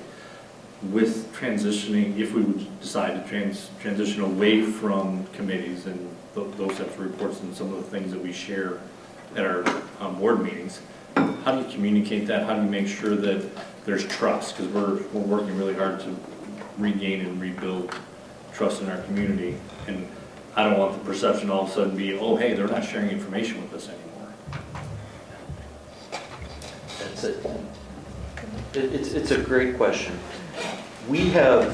With transitioning, if we would decide to transition away from committees and those types of reports and some of the things that we share at our board meetings, how do you communicate that? How do you make sure that there's trust? Because we're working really hard to regain and rebuild trust in our community. And I don't want the perception all of a sudden be, oh, hey, they're not sharing information with us anymore. That's it. It's a great question. We have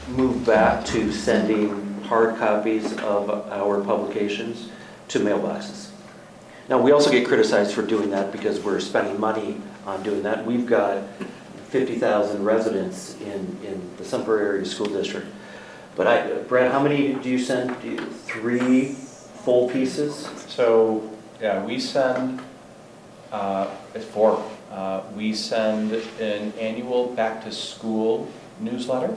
moved back to sending hard copies of our publications to mailboxes. Now, we also get criticized for doing that because we're spending money on doing that. We've got 50,000 residents in the Sunbury area school district. But Brad, how many do you send? 3 full pieces? So, yeah, we send, it's 4. We send an annual back-to-school newsletter,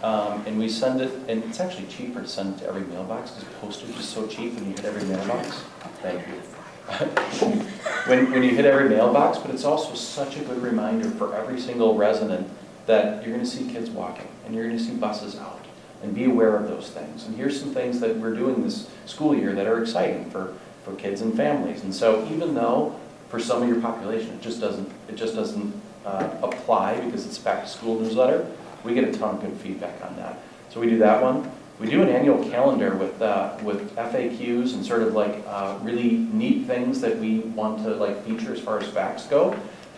and we send it, and it's actually cheaper to send it to every mailbox because postage is so cheap when you hit every mailbox. Thank you. When you hit every mailbox, but it's also such a good reminder for every single resident that you're going to see kids walking, and you're going to see buses out, and be aware of those things. And here's some things that we're doing this school year that are exciting for kids and families. And so even though for some of your population it just doesn't apply because it's back to school newsletter, we get a ton of good feedback on that. So we do that one. We do an annual calendar with FAQs and sort of like really neat things that we want to like feature as far as facts go.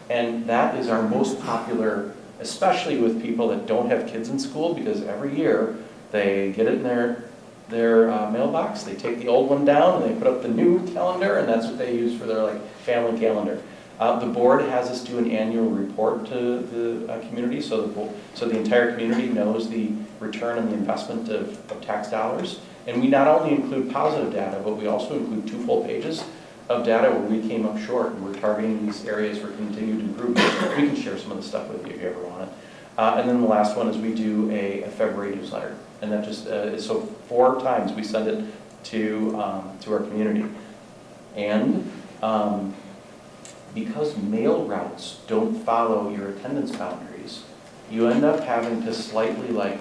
And that is our most popular, especially with people that don't have kids in school, because every year they get it in their mailbox, they take the old one down and they put up the new calendar, and that's what they use for their like family calendar. The board has us do an annual report to the community, so the entire community knows the return on the investment of tax dollars. And we not only include positive data, but we also include 2 full pages of data where we came up short, and we're targeting these areas for continued improvement. We can share some of the stuff with you if you ever want it. And then the last one is we do a February newsletter, and that just so 4 times we send it to our community. And because mail routes don't follow your attendance boundaries, you end up having to slightly like,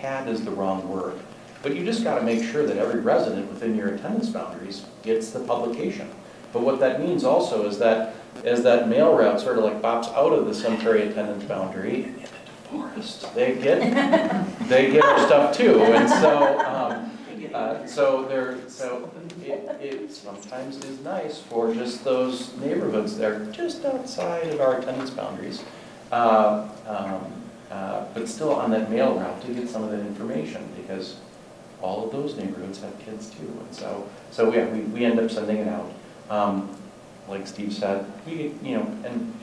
pad is the wrong word, but you just got to make sure that every resident within your attendance boundaries gets the publication. But what that means also is that as that mail route sort of like bops out of the Sunbury attendance boundary, they get our stuff too, and so it sometimes is nice for just those neighborhoods that are just outside of our attendance boundaries, but still on that mail route to get some of that information, because all of those neighborhoods have kids too, and so yeah, we end up sending it out. Like Steve said, and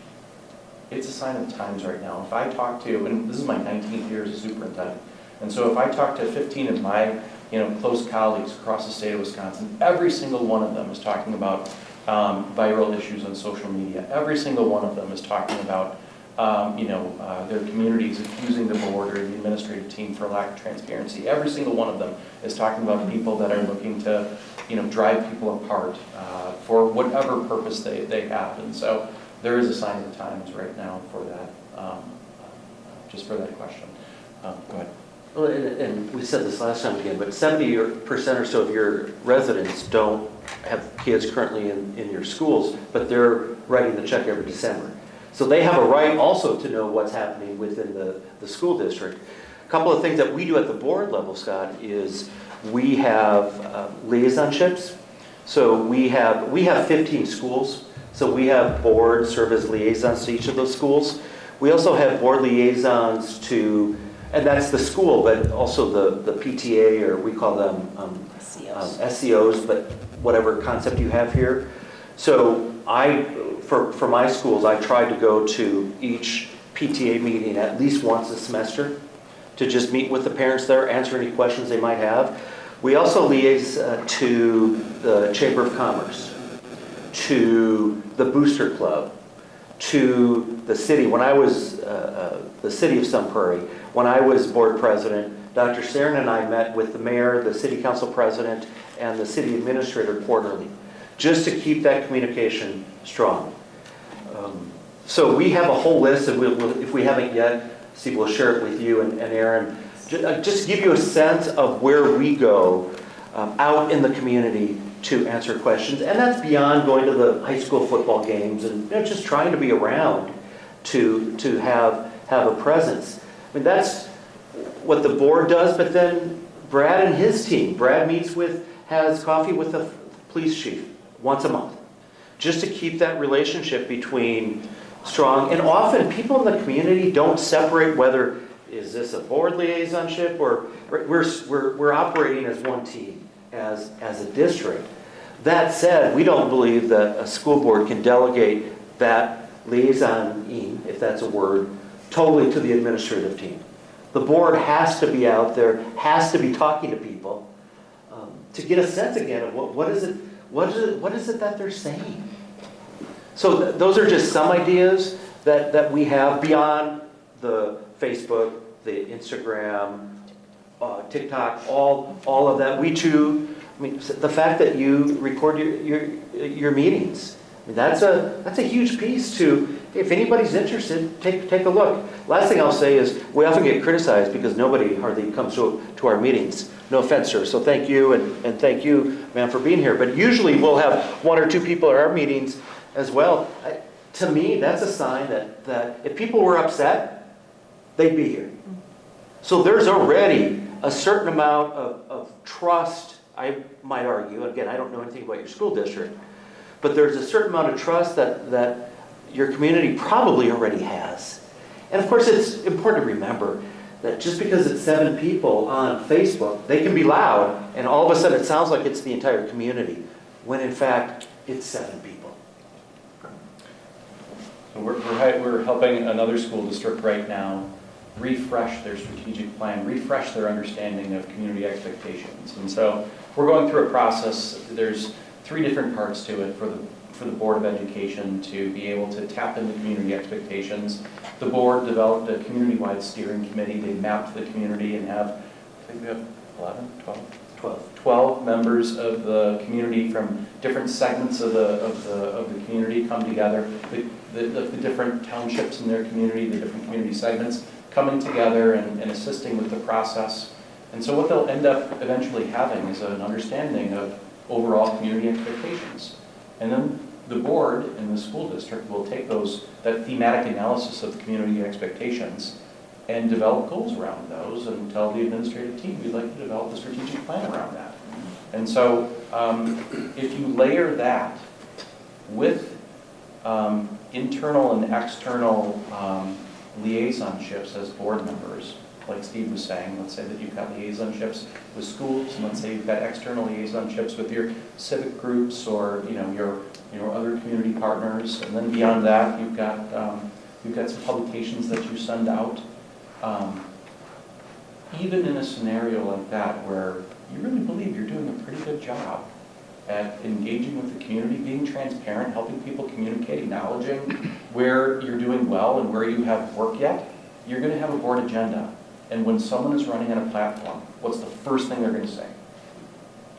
it's a sign of the times right now. If I talk to, and this is my 19th year as a superintendent, and so if I talk to 15 of my close colleagues across the state of Wisconsin, every single one of them is talking about viral issues on social media. Every single one of them is talking about their communities accusing the board or the administrative team for lack of transparency. Every single one of them is talking about people that are looking to drive people apart for whatever purpose they have. And so there is a sign of the times right now for that, just for that question. Go ahead. Well, and we said this last time again, but 70% or so of your residents don't have kids currently in your schools, but they're writing the check every December. So they have a right also to know what's happening within the school district. A couple of things that we do at the board level, Scott, is we have liaisonships. So we have 15 schools. So we have board serve as liaisons to each of those schools. We also have board liaisons to, and that's the school, but also the PTA, or we call them SEOs, but whatever concept you have here. So for my schools, I try to go to each PTA meeting at least once a semester to just meet with the parents there, answer any questions they might have. We also liaise to the Chamber of Commerce, to the Booster Club, to the city. When I was the city of Sun Prairie, when I was board president, Dr. Sarin and I met with the mayor, the city council president, and the city administrator quarterly, just to keep that communication strong. So we have a whole list, and if we haven't yet, Steve will share it with you and Aaron, just give you a sense of where we go out in the community to answer questions. And that's beyond going to the high school football games and just trying to be around to have a presence. I mean, that's what the board does, but then Brad and his team, Brad has coffee with the police chief once a month, just to keep that relationship between strong. And often people in the community don't separate whether is this a board liaisonship or we're operating as one team, as a district. That said, we don't believe that a school board can delegate that liaison-ing, if that's a word, totally to the administrative team. The board has to be out there, has to be talking to people to get a sense again of what is it that they're saying. So those are just some ideas that we have beyond the Facebook, the Instagram, TikTok, all of that. We too, I mean, the fact that you record your meetings, I mean, that's a huge piece to. If anybody's interested, take a look. Last thing I'll say is we often get criticized because nobody hardly comes to our meetings. No offense, sir. So thank you and thank you, ma'am, for being here. But usually we'll have 1 or 2 people at our meetings as well. To me, that's a sign that if people were upset, they'd be here. So there's already a certain amount of trust, I might argue. Again, I don't know anything about your school district, but there's a certain amount of trust that your community probably already has. And of course, it's important to remember that just because it's 7 people on Facebook, they can be loud, and all of a sudden it sounds like it's the entire community, when in fact, it's 7 people. So we're helping another school district right now refresh their strategic plan, refresh their understanding of community expectations. And so we're going through a process. There's 3 different parts to it for the Board of Education to be able to tap into community expectations. The board developed a community-wide steering committee. They mapped the community and have, I think we have 12 members of the community from different segments of the community come together. The different townships in their community, the different community segments coming together and assisting with the process. And so what they'll end up eventually having is an understanding of overall community expectations. And then the board in the school district will take that thematic analysis of the community expectations and develop goals around those and tell the administrative team we'd like to develop a strategic plan around that. And so if you layer that with internal and external liaisonships as board members, like Steve was saying, let's say that you've got liaisonships with schools, and let's say you've got external liaisonships with your civic groups or your other community partners, and then beyond that you've got some publications that you send out. Even in a scenario like that where you really believe you're doing a pretty good job at engaging with the community, being transparent, helping people communicate, acknowledging where you're doing well and where you have work yet, you're going to have a board agenda. And when someone is running on a platform, what's the first thing they're going to say?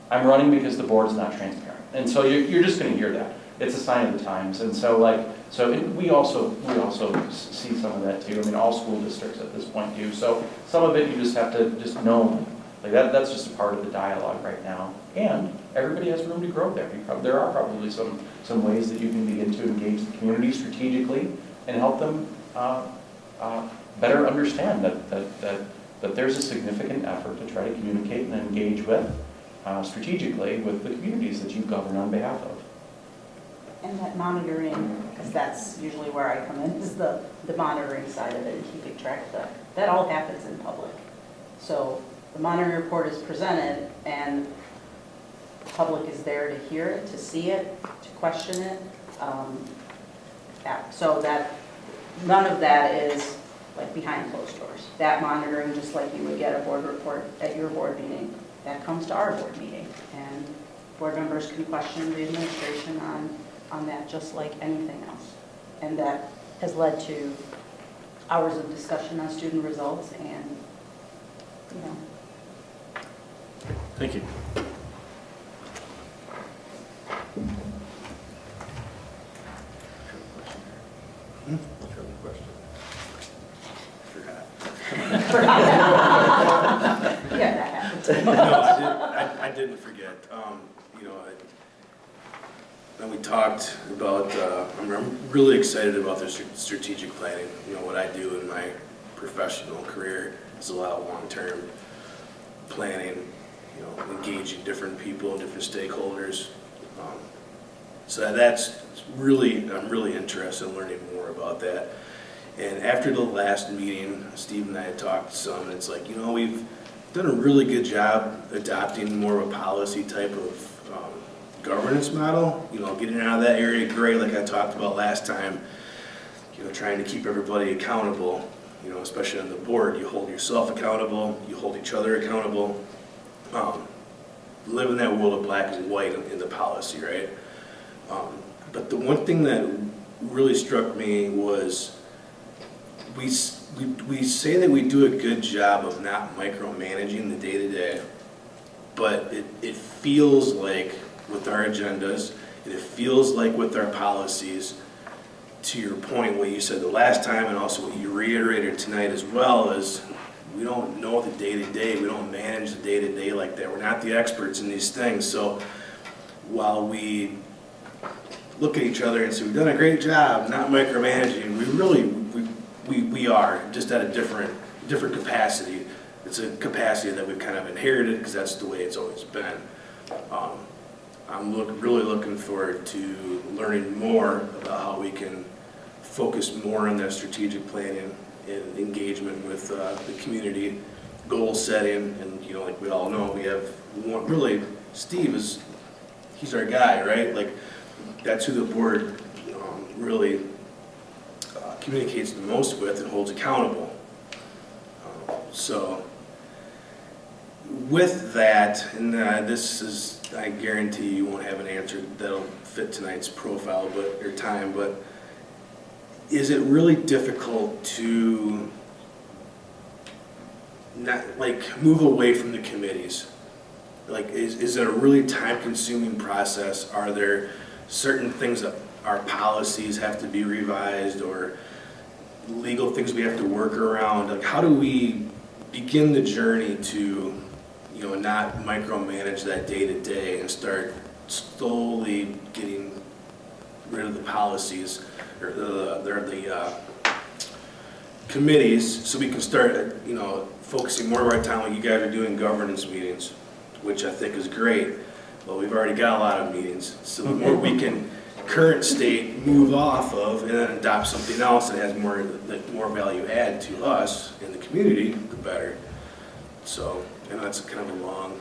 I'm running because the board is not transparent. And so you're just going to hear that. It's a sign of the times. And so we also see some of that too. I mean, all school districts at this point do. So some of it you just have to just know. Like that's just a part of the dialogue right now. And everybody has room to grow there. There are probably some ways that you can begin to engage the community strategically and help them better understand that there's a significant effort to try to communicate and engage with strategically with the communities that you govern on behalf of. And that monitoring, because that's usually where I come in, is the monitoring side of it and keeping track of that. That all happens in public. So the monitoring report is presented and the public is there to hear it, to see it, to question it. So that none of that is like behind closed doors. That monitoring, just like you would get a board report at your board meeting, that comes to our board meeting. And board members can question the administration on that just like anything else. And that has led to hours of discussion on student results and, Thank you. yeah, that happens. No, I didn't forget. And we talked about, I'm really excited about the strategic planning. What I do in my professional career is a lot of long-term planning, engaging different people and different stakeholders. So I'm really interested in learning more about that. And after the last meeting, Steve and I had talked some, and it's like, we've done a really good job adopting more of a policy type of governance model. Getting out of that area, great, like I talked about last time. trying to keep everybody accountable, especially on the board. You hold yourself accountable, you hold each other accountable. Live in that world of black and white in the policy, right? But the one thing that really struck me was we say that we do a good job of not micromanaging the day-to-day, but it feels like with our agendas, and it feels like with our policies, to your point, what you said the last time, and also what you reiterated tonight as well, is we don't know the day-to-day, we don't manage the day-to-day like that. We're not the experts in these things. So while we look at each other and say, we've done a great job not micromanaging, we are, just at a different capacity. It's a capacity that we've kind of inherited because that's the way it's always been. I'm really looking forward to learning more about how we can focus more on that strategic planning and engagement with the community, goal setting, and like we all know, we have one, really, Steve he's our guy, right? Like that's who the board really communicates the most with and holds accountable. So with that, and this is, I guarantee you won't have an answer that'll fit tonight's profile or time, but is it really difficult to not move away from the committees? Is it a really time-consuming process? Are there certain things that our policies have to be revised, or legal things we have to work around? How do we begin the journey to not micromanage that day-to-day and start slowly getting rid of the policies or the committees, so we can start focusing more of our time, like you guys are doing governance meetings, which I think is great. Well, we've already got a lot of meetings, so the more we can current state move off of and then adopt something else that has more value add to us in the community, the better. So, and that's kind of a long.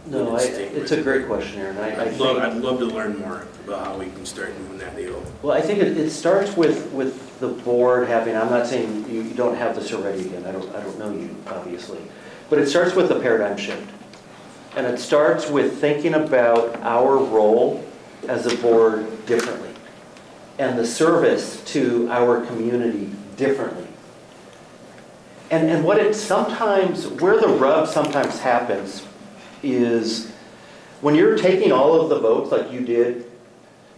No, it's a great question, Aaron. I'd love to learn more about how we can start moving that needle. Well, I think it starts with the board having, I'm not saying you don't have this already again, I don't know you, obviously, but it starts with the paradigm shift. And it starts with thinking about our role as a board differently and the service to our community differently. And what it sometimes, where the rub sometimes happens is when you're taking all of the votes like you did,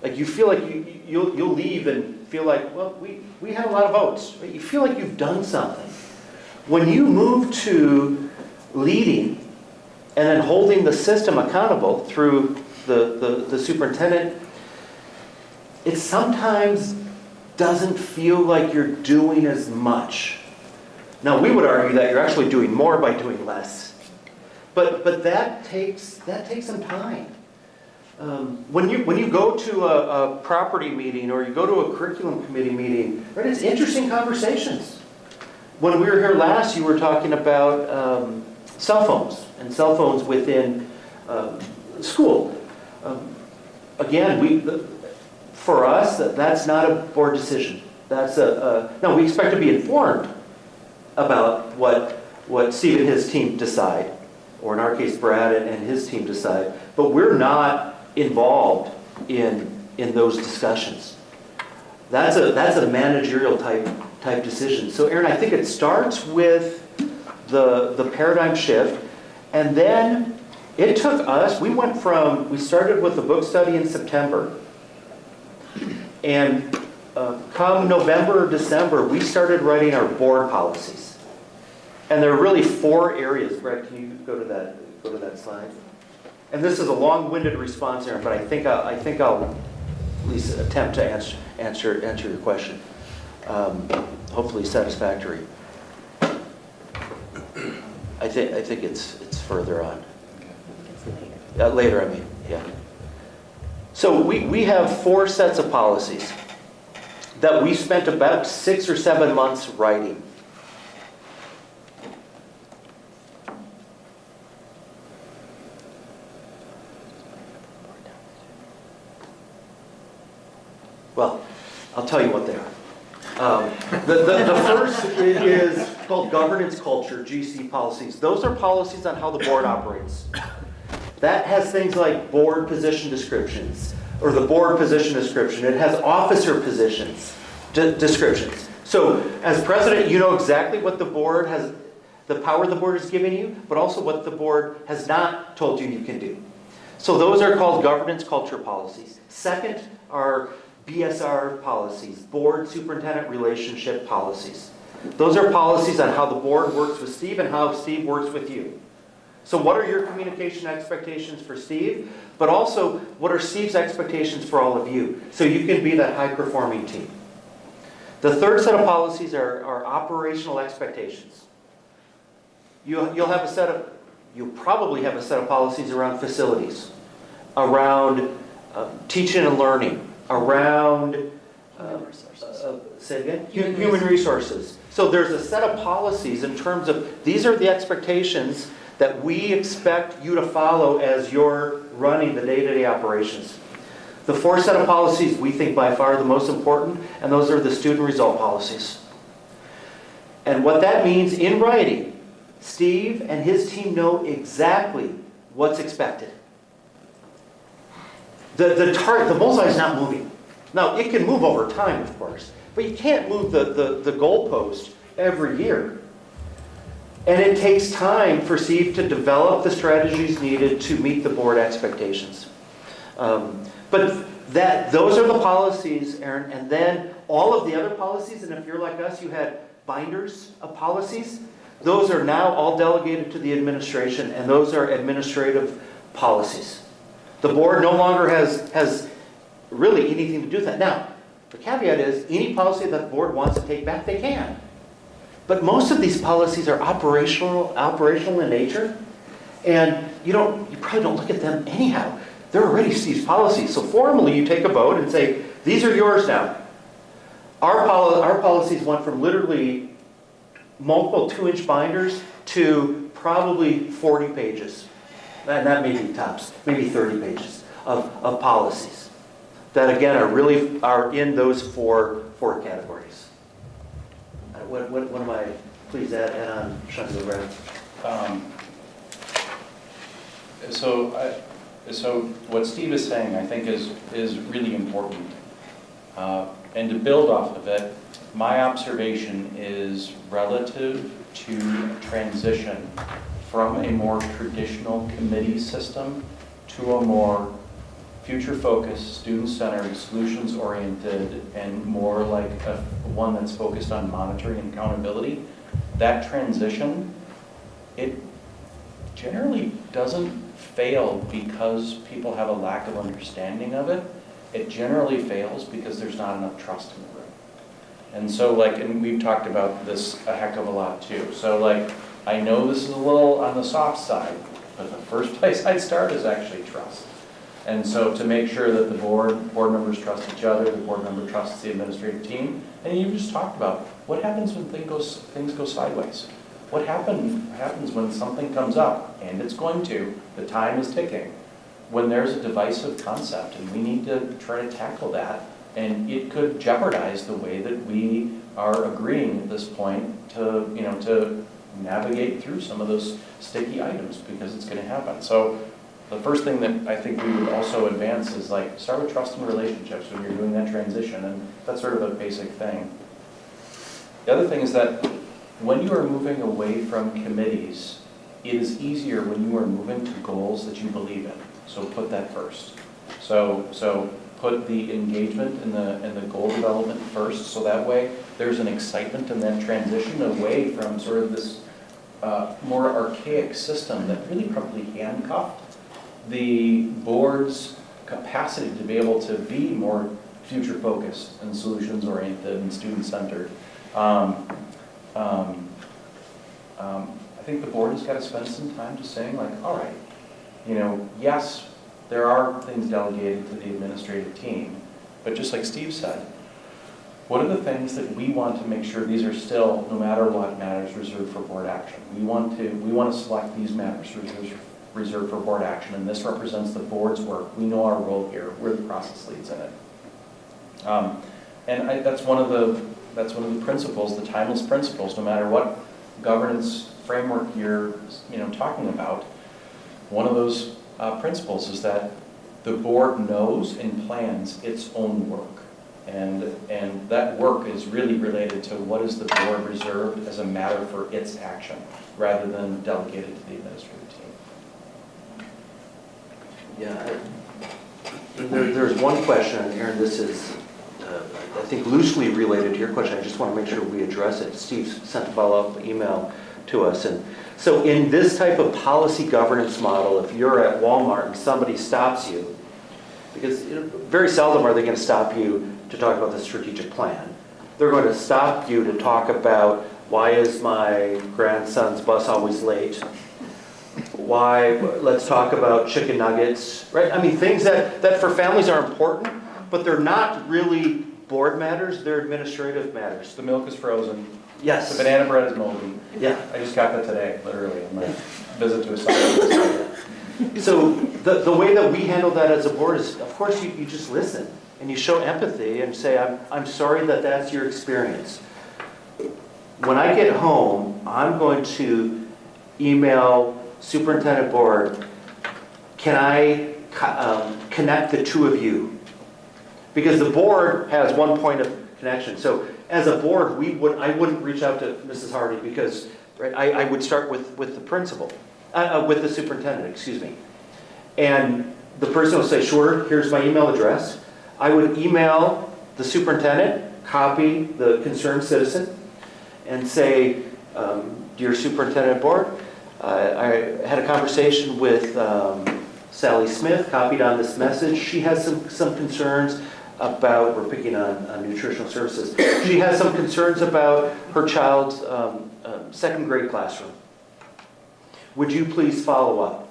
like you feel like you'll leave and feel like, well, we had a lot of votes. Right? You feel like you've done something. When you move to leading and then holding the system accountable through the superintendent, it sometimes doesn't feel like you're doing as much. Now, we would argue that you're actually doing more by doing less. But that takes some time. When you go to a property meeting or you go to a curriculum committee meeting, right, it's interesting conversations. When we were here last, you were talking about cell phones and cell phones within school. Again, for us, that's not a board decision. That's no, we expect to be informed about what Steve and his team decide, or in our case, Brad and his team decide, but we're not involved in those discussions. That's a managerial type decision. So Aaron, I think it starts with the paradigm shift, and then it took us, we started with the book study in September, and come November or December, we started writing our board policies. And there are really 4 areas. Brett, can you go to that slide? And this is a long-winded response, Aaron, but I think I'll at least attempt to answer your question. Hopefully satisfactory. I think it's further on. Later, I mean, yeah. So we have 4 sets of policies that we spent about 6 or 7 months writing. Well, I'll tell you what they are. The first is called governance culture, GC policies. Those are policies on how the board operates. That has things like board position descriptions, or the board position description. It has officer positions descriptions. So as president, you know exactly what the board has, the power the board has given you, but also what the board has not told you you can do. So those are called governance culture policies. Second are BSR policies, board superintendent relationship policies. Those are policies on how the board works with Steve and how Steve works with you. So what are your communication expectations for Steve, but also what are Steve's expectations for all of you, so you can be that high-performing team. The third set of policies are operational expectations. You'll probably have a set of policies around facilities, around teaching and learning, around say again? Human resources. So there's a set of policies in terms of, these are the expectations that we expect you to follow as you're running the day-to-day operations. The fourth set of policies we think by far the most important, and those are the student result policies. And what that means in writing, Steve and his team know exactly what's expected. The bullseye's not moving. Now, it can move over time, of course, but you can't move the goalpost every year. And it takes time for Steve to develop the strategies needed to meet the board expectations. But those are the policies, Aaron, and then all of the other policies, and if you're like us, you had binders of policies, those are now all delegated to the administration, and those are administrative policies. The board no longer has really anything to do with that. Now, the caveat is, any policy that the board wants to take back, they can. But most of these policies are operational in nature, and you probably don't look at them anyhow. They're already Steve's policies. So formally, you take a vote and say, these are yours now. Our policies went from literally multiple 2-inch binders to probably 40 pages. And that may be tops, maybe 30 pages of policies that, again, are in those four categories. What am I, please add on, Shantanu Brad. So what Steve is saying, I think, is really important. And to build off of it, my observation is relative to transition from a more traditional committee system to a more future-focused, student-centered, solutions-oriented, and more like one that's focused on monitoring and accountability. That transition, it generally doesn't fail because people have a lack of understanding of it. It generally fails because there's not enough trust in the room. And so, and we've talked about this a heck of a lot too. So, I know this is a little on the soft side, but the first place I'd start is actually trust. And so to make sure that the board members trust each other, the board member trusts the administrative team, and you just talked about what happens when things go sideways. What happens when something comes up, and it's going to, the time is ticking, when there's a divisive concept, and we need to try to tackle that, and it could jeopardize the way that we are agreeing at this point to navigate through some of those sticky items, because it's going to happen. So the first thing that I think we would also advance is start with trust and relationships when you're doing that transition, and that's sort of a basic thing. The other thing is that when you are moving away from committees, it is easier when you are moving to goals that you believe in. So put that first. So put the engagement and the goal development first, so that way there's an excitement in that transition away from sort of this more archaic system that really probably handcuffed the board's capacity to be able to be more future-focused and solutions-oriented and student-centered. I think the board has got to spend some time just saying, all right, yes, there are things delegated to the administrative team, but just like Steve said, what are the things that we want to make sure these are still, no matter what, matters reserved for board action? We want to select these matters reserved for board action, and this represents the board's work. We know our role here. We're the process leads in it. And that's one of the That's one of the principles, the timeless principles, no matter what governance framework you're talking about. One of those principles is that the board knows and plans its own work. And that work is really related to what is the board reserved as a matter for its action, rather than delegated to the administrative team. Yeah, there's one question, and Aaron, this is, I think, loosely related to your question. I just want to make sure we address it. Steve sent a follow-up email to us. And so in this type of policy governance model, if you're at Walmart and somebody stops you, because very seldom are they going to stop you to talk about the strategic plan. They're going to stop you to talk about, why is my grandson's bus always late? Let's talk about chicken nuggets, right? I mean, things that for families are important, but they're not really board matters, they're administrative matters. The milk is frozen. Yes. The banana bread is moldy. Yeah. I just got that today, literally, on my visit to a site. So the way that we handle that as a board is, of course, you just listen and you show empathy and say, I'm sorry that that's your experience. When I get home, I'm going to email Superintendent Board, can I connect the two of you? Because the board has one point of connection. So as a board, I wouldn't reach out to Mrs. Hardy because I would start with the principal, with the superintendent, excuse me. And the person will say, sure, here's my email address. I would email the superintendent, copy the concerned citizen, and say, dear Superintendent Board, I had a conversation with Sally Smith, copied on this message. She has some concerns about, we're picking on nutritional services, she has some concerns about her child's second grade classroom. Would you please follow up?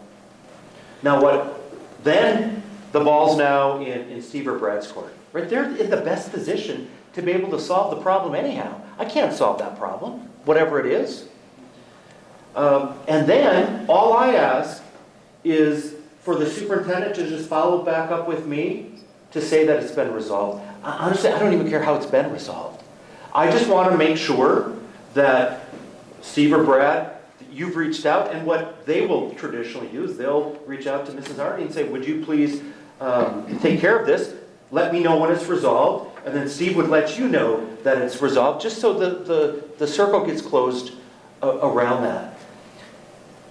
Now then the ball's now in Steve or Brad's court. Right? They're in the best position to be able to solve the problem anyhow. I can't solve that problem, whatever it is. And then all I ask is for the superintendent to just follow back up with me to say that it's been resolved. Honestly, I don't even care how it's been resolved. I just want to make sure that Steve or Brad, you've reached out, and what they will traditionally do is they'll reach out to Mrs. Hardy and say, would you please take care of this? Let me know when it's resolved. And then Steve would let you know that it's resolved, just so the circle gets closed around that.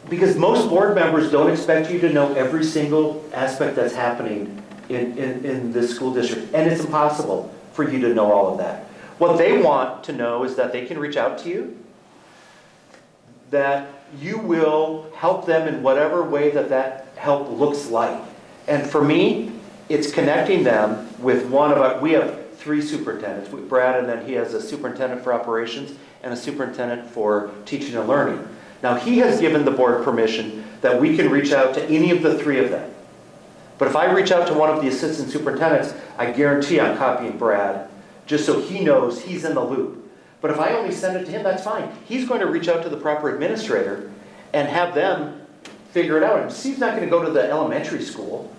Because most board members don't expect you to know every single aspect that's happening in this school district. And it's impossible for you to know all of that. What they want to know is that they can reach out to you, that you will help them in whatever way that help looks like. And for me, it's connecting them with we have 3 superintendents, with Brad, and then he has a superintendent for operations and a superintendent for teaching and learning. Now, he has given the board permission that we can reach out to any of the 3 of them. But if I reach out to one of the assistant superintendents, I guarantee I'm copying Brad, just so he knows he's in the loop. But if I only send it to him, that's fine. He's going to reach out to the proper administrator and have them figure it out. And Steve's not going to go to the elementary school,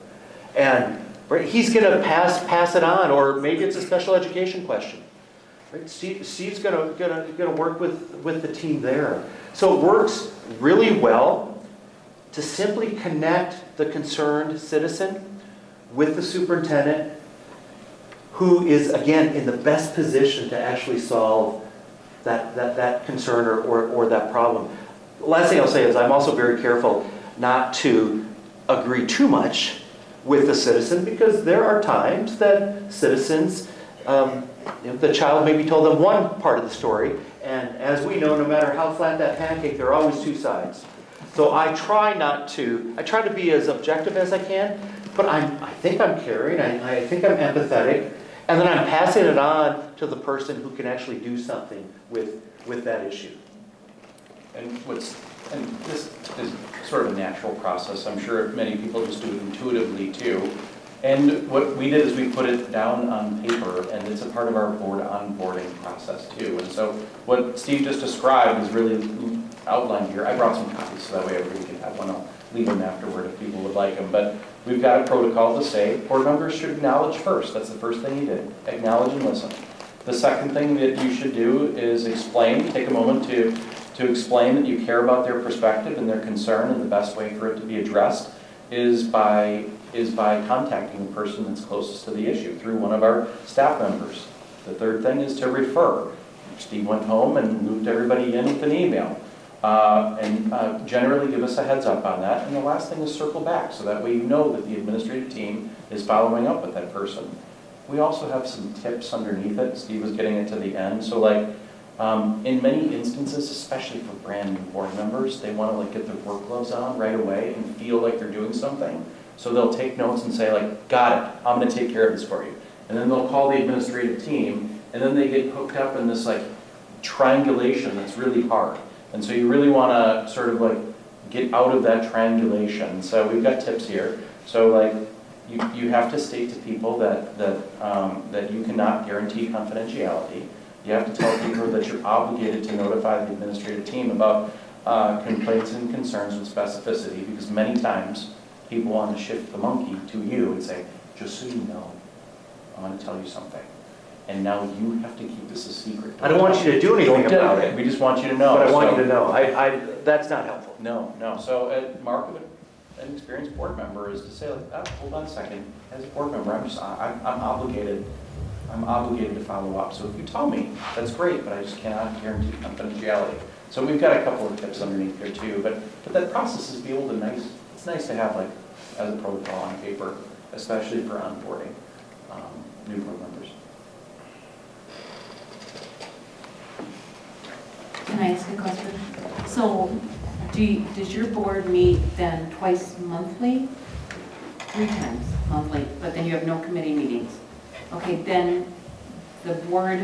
and he's going to pass it on, or maybe it's a special education question. Right? Steve's going to work with the team there. So it works really well to simply connect the concerned citizen with the superintendent, who is, again, in the best position to actually solve that concern or that problem. The last thing I'll say is I'm also very careful not to agree too much with the citizen, because there are times that citizens, the child maybe told them one part of the story, and as we know, no matter how flat that pancake, there are always 2 sides. So I try to be as objective as I can, but I think I'm caring, I think I'm empathetic, and then I'm passing it on to the person who can actually do something with that issue. And this is sort of a natural process. I'm sure many people just do it intuitively too. And what we did is we put it down on paper, and it's a part of our board onboarding process too. And so what Steve just described is really outlined here. I brought some copies so that way everybody can have one. I'll leave them afterward if people would like them. But we've got a protocol to say board members should acknowledge first. That's the first thing you did. Acknowledge and listen. The second thing that you should do is take a moment to explain that you care about their perspective and their concern, and the best way for it to be addressed is by contacting the person that's closest to the issue through one of our staff members. The third thing is to refer. Steve went home and looped everybody in with an email. Generally give us a heads up on that. And the last thing is circle back, so that way you know that the administrative team is following up with that person. We also have some tips underneath it. Steve was getting it to the end. So like, in many instances, especially for brand new board members, they want to like get their work clothes on right away and feel like they're doing something. So they'll take notes and say like, got it, I'm going to take care of this for you. And then they'll call the administrative team, and then they get hooked up in this like triangulation that's really hard. And so you really want to sort of like get out of that triangulation. So we've got tips here. So like you have to state to people that you cannot guarantee confidentiality. You have to tell people that you're obligated to notify the administrative team about complaints and concerns with specificity, because many times people want to shift the monkey to you and say, just so you know, I'm going to tell you something. And now you have to keep this a secret. I don't want you to do anything about it. We just want you to know. But I want you to know. That's not helpful. No. So mark of an experienced board member is to say, like, hold on a second. As a board member, I'm obligated. I'm obligated to follow up. So if you tell me, that's great, but I just cannot guarantee confidentiality. So we've got a couple of tips underneath here too. But that process is it's nice to have like as a protocol on paper, especially for onboarding new board members. Can I ask a question? So does your board meet then twice monthly? 3 times monthly, but then you have no committee meetings. Okay, then the board,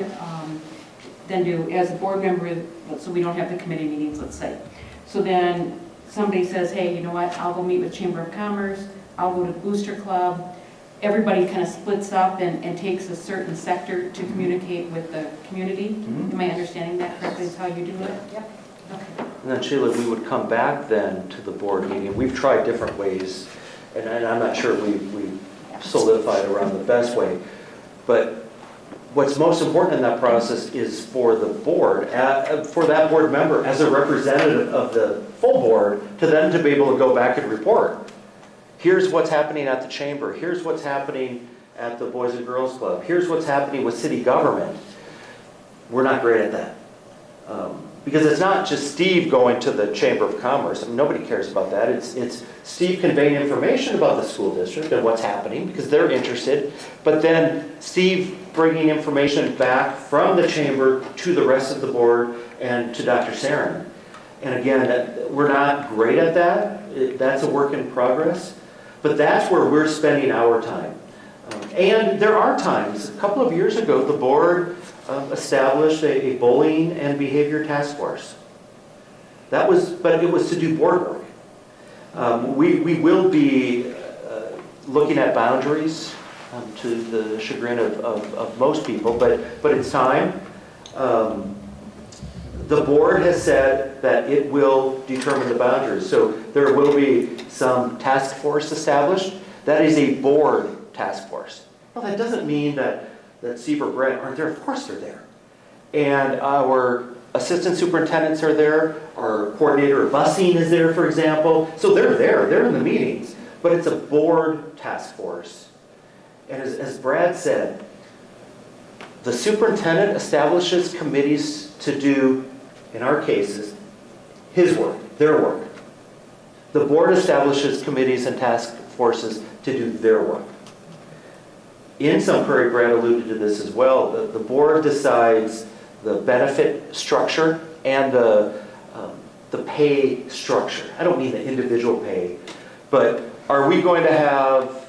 as a board member, so we don't have the committee meetings, let's say. So then somebody says, hey, you know what, I'll go meet with Chamber of Commerce, I'll go to the Booster Club. Everybody kind of splits up and takes a certain sector to communicate with the community. Mm-hmm. Am I understanding that correctly, is how you do it? Yep. Okay. And then Sheila, we would come back then to the board meeting. We've tried different ways, and I'm not sure we solidified around the best way. But what's most important in that process is for the board, for that board member as a representative of the full board, to then to be able to go back and report. Here's what's happening at the chamber. Here's what's happening at the Boys and Girls Club. Here's what's happening with city government. We're not great at that. Because it's not just Steve going to the Chamber of Commerce. I mean, nobody cares about that. It's Steve conveying information about the school district and what's happening because they're interested. But then Steve bringing information back from the chamber to the rest of the board and to Dr. Sarin. And again, we're not great at that. That's a work in progress. But that's where we're spending our time. And there are times, a couple of years ago, the board established a bullying and behavior task force. But it was to do board work. We will be looking at boundaries to the chagrin of most people, but it's time. The board has said that it will determine the boundaries. So there will be some task force established. That is a board task force. Well, that doesn't mean that Steve or Brett aren't there. Of course they're there. And our assistant superintendents are there. Our coordinator of busing is there, for example. So they're there. They're in the meetings. But it's a board task force. And as Brad said, the superintendent establishes committees to do, in our cases, his work, their work. The board establishes committees and task forces to do their work. In some Prairie, Brad alluded to this as well. The board decides the benefit structure and the pay structure. I don't mean the individual pay, but are we going to have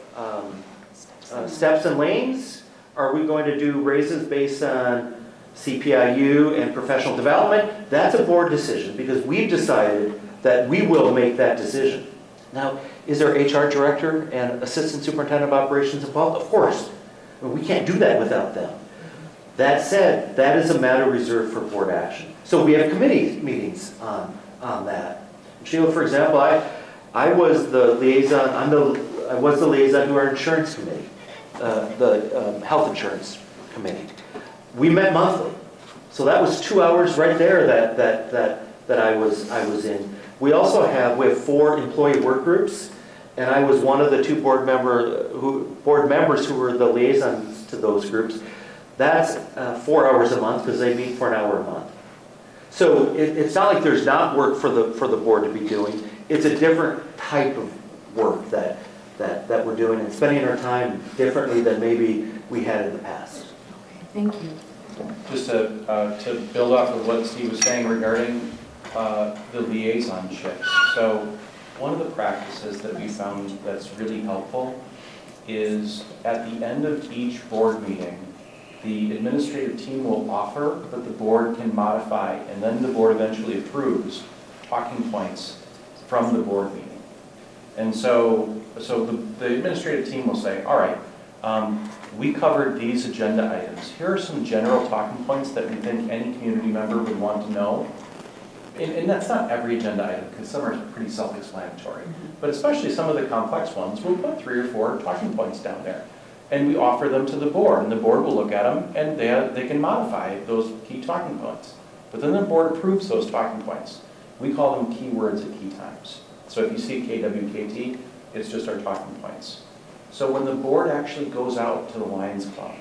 steps and lanes? Are we going to do raises based on CPIU and professional development? That's a board decision because we've decided that we will make that decision. Now, is there HR director and assistant superintendent of operations involved? Of course. We can't do that without them. That said, that is a matter reserved for board action. So we have committee meetings on that. Sheila, for example, I was the liaison. I was the liaison to our insurance committee, the health insurance committee. we met monthly. So that was 2 hours right there that I was in. We have 4 employee work groups, and I was one of the 2 board members who were the liaisons to those groups. That's 4 hours a month because they meet for an hour a month. So it's not like there's not work for the board to be doing. It's a different type of work that we're doing and spending our time differently than maybe we had in the past. Thank you. Just to build off of what Steve was saying regarding the liaisonships. So one of the practices that we found that's really helpful is at the end of each board meeting, the administrative team will offer that the board can modify, and then the board eventually approves talking points from the board meeting. And so the administrative team will say, all right, we covered these agenda items. Here are some general talking points that we think any community member would want to know. And that's not every agenda item, because some are pretty self-explanatory. But especially some of the complex ones, we'll put 3 or 4 talking points down there. And we offer them to the board, and the board will look at them, and they can modify those key talking points. But then the board approves those talking points. We call them keywords at key times. So if you see KWKT, it's just our talking points. So when the board actually goes out to the Lions Club,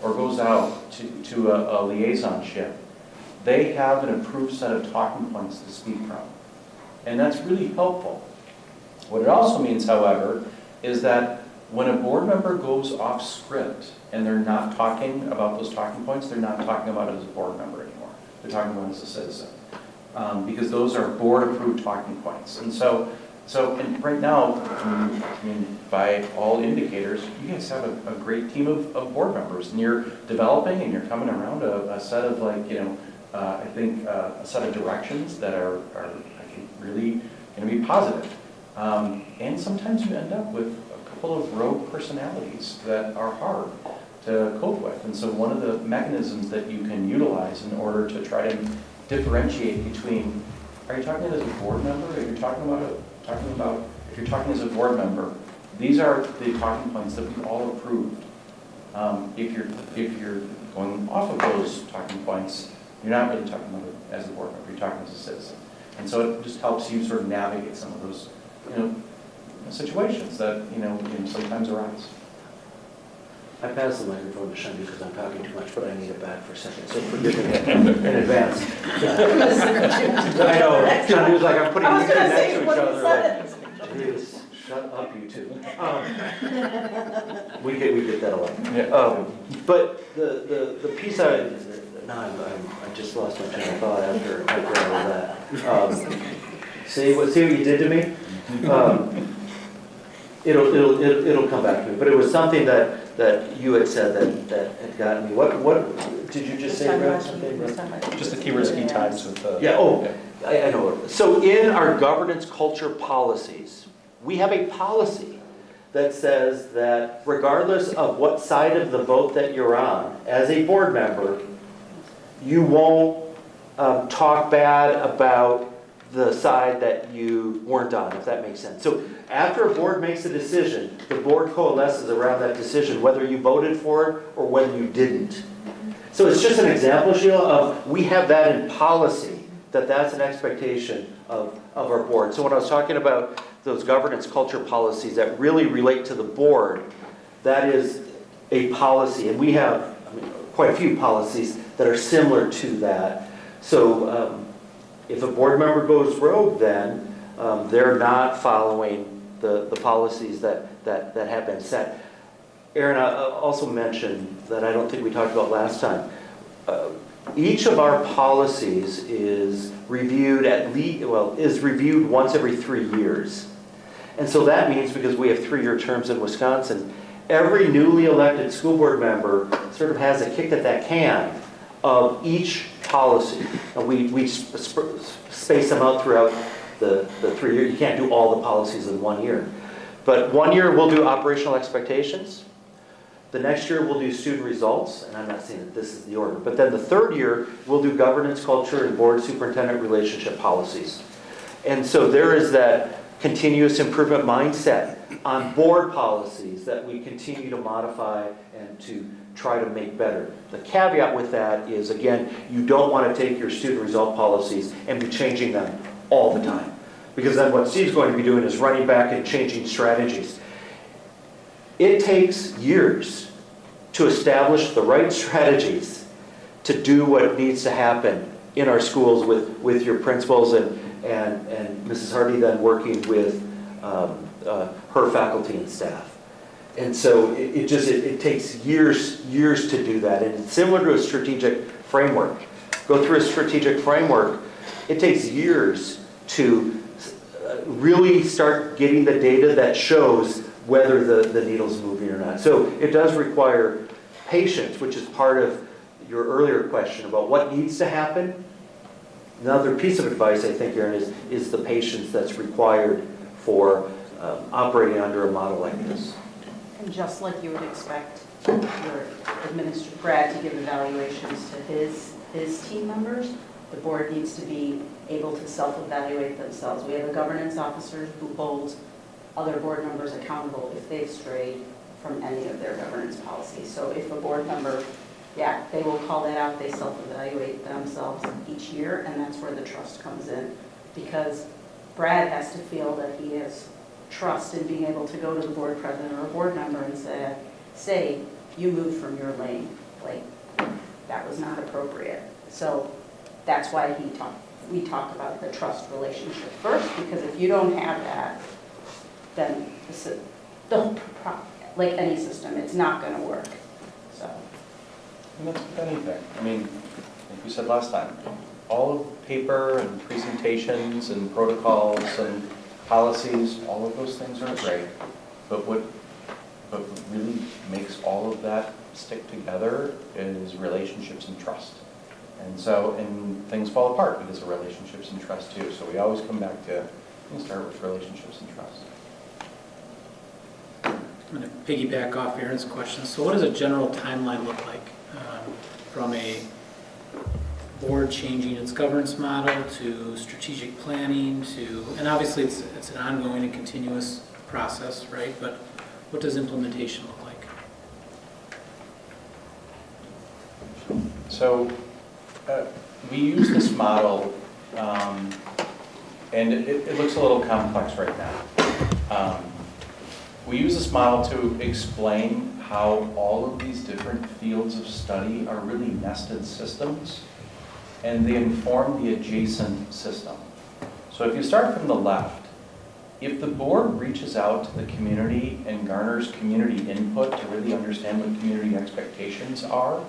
or goes out to a liaisonship, they have an approved set of talking points to speak from. And that's really helpful. What it also means, however, is that when a board member goes off script and they're not talking about those talking points, they're not talking about it as a board member anymore. They're talking about it as a citizen. Because those are board-approved talking points. And so and right now, I mean, by all indicators, you guys have a great team of board members, and you're developing and you're coming around a set of I think a set of directions that are I think really going to be positive. And sometimes you end up with a couple of rogue personalities that are hard to cope with. And so one of the mechanisms that you can utilize in order to try to differentiate between, are you talking as a board member, or if you're talking as a board member, these are the talking points that we all approved. If you're going off of those talking points, you're not really talking about it as a board member, you're talking as a citizen. And so it just helps you sort of navigate some of those, situations that, sometimes arise. I passed the microphone to Shandi because I'm talking too much, but I need it back for a second, so forgive me in advance. I know, Shandi was like, I'm putting you two next to each other. Like, please, shut up, you two. We get that a lot. Yeah. But the piece I just lost my train of thought after all that. See what you did to me? It'll come back to me. But it was something that you had said that had gotten me. What did you just say? Just the keywords, key times with the... Yeah, I know. So in our governance culture policies, we have a policy that says that regardless of what side of the vote that you're on, as a board member, you won't talk bad about the side that you weren't on, if that makes sense. So after a board makes a decision, the board coalesces around that decision, whether you voted for it or whether you didn't. So it's just an example, Sheila, of we have that in policy, that's an expectation of our board. So when I was talking about those governance culture policies that really relate to the board, that is a policy. And we have quite a few policies that are similar to that. So if a board member goes rogue, then they're not following the policies that have been set. Aaron, I also mentioned that I don't think we talked about last time. Each of our policies is reviewed reviewed once every 3 years. And so that means, because we have 3-year terms in Wisconsin, every newly elected school board member sort of has a kick at that can of each policy. And we space them out throughout the 3 years. You can't do all the policies in 1 year. But 1 year we'll do operational expectations. The next year we'll do student results, and I'm not saying that this is the order, but then the 3rd year we'll do governance culture and board superintendent relationship policies. And so there is that continuous improvement mindset on board policies that we continue to modify and to try to make better. The caveat with that is, again, you don't want to take your student result policies and be changing them all the time. Because then what Steve's going to be doing is running back and changing strategies. It takes years to establish the right strategies to do what needs to happen in our schools with your principals and Mrs. Hardy then working with her faculty and staff. And so it takes years to do that. And it's similar to a strategic framework. Go through a strategic framework, it takes years to really start getting the data that shows whether the needle's moving or not. So it does require patience, which is part of your earlier question about what needs to happen. Another piece of advice, I think, Erin, is the patience that's required for operating under a model like this. And just like you would expect your Brad to give evaluations to his team members, the board needs to be able to self-evaluate themselves. We have a governance officer who holds other board members accountable if they've strayed from any of their governance policies. So if a board member, they will call that out, they self-evaluate themselves each year, and that's where the trust comes in. Because Brad has to feel that he has trust in being able to go to the board president or a board member and say, you moved from your lane, like, that was not appropriate. So that's why we talk about the trust relationship first, because if you don't have that, then like any system, it's not going to work. So. And that's with anything. I mean, like we said last time, all of paper and presentations and protocols and policies, all of those things are great. But what really makes all of that stick together is relationships and trust. And things fall apart because of relationships and trust too. So we always come back to, start with relationships and trust. I'm going to piggyback off Aaron's question. So what does a general timeline look like from a board changing its governance model to strategic planning to, and obviously it's an ongoing and continuous process, right? But what does implementation look like? So we use this model, and it looks a little complex right now. We use this model to explain how all of these different fields of study are really nested systems, and they inform the adjacent system. So if you start from the left, if the board reaches out to the community and garners community input to really understand what community expectations are,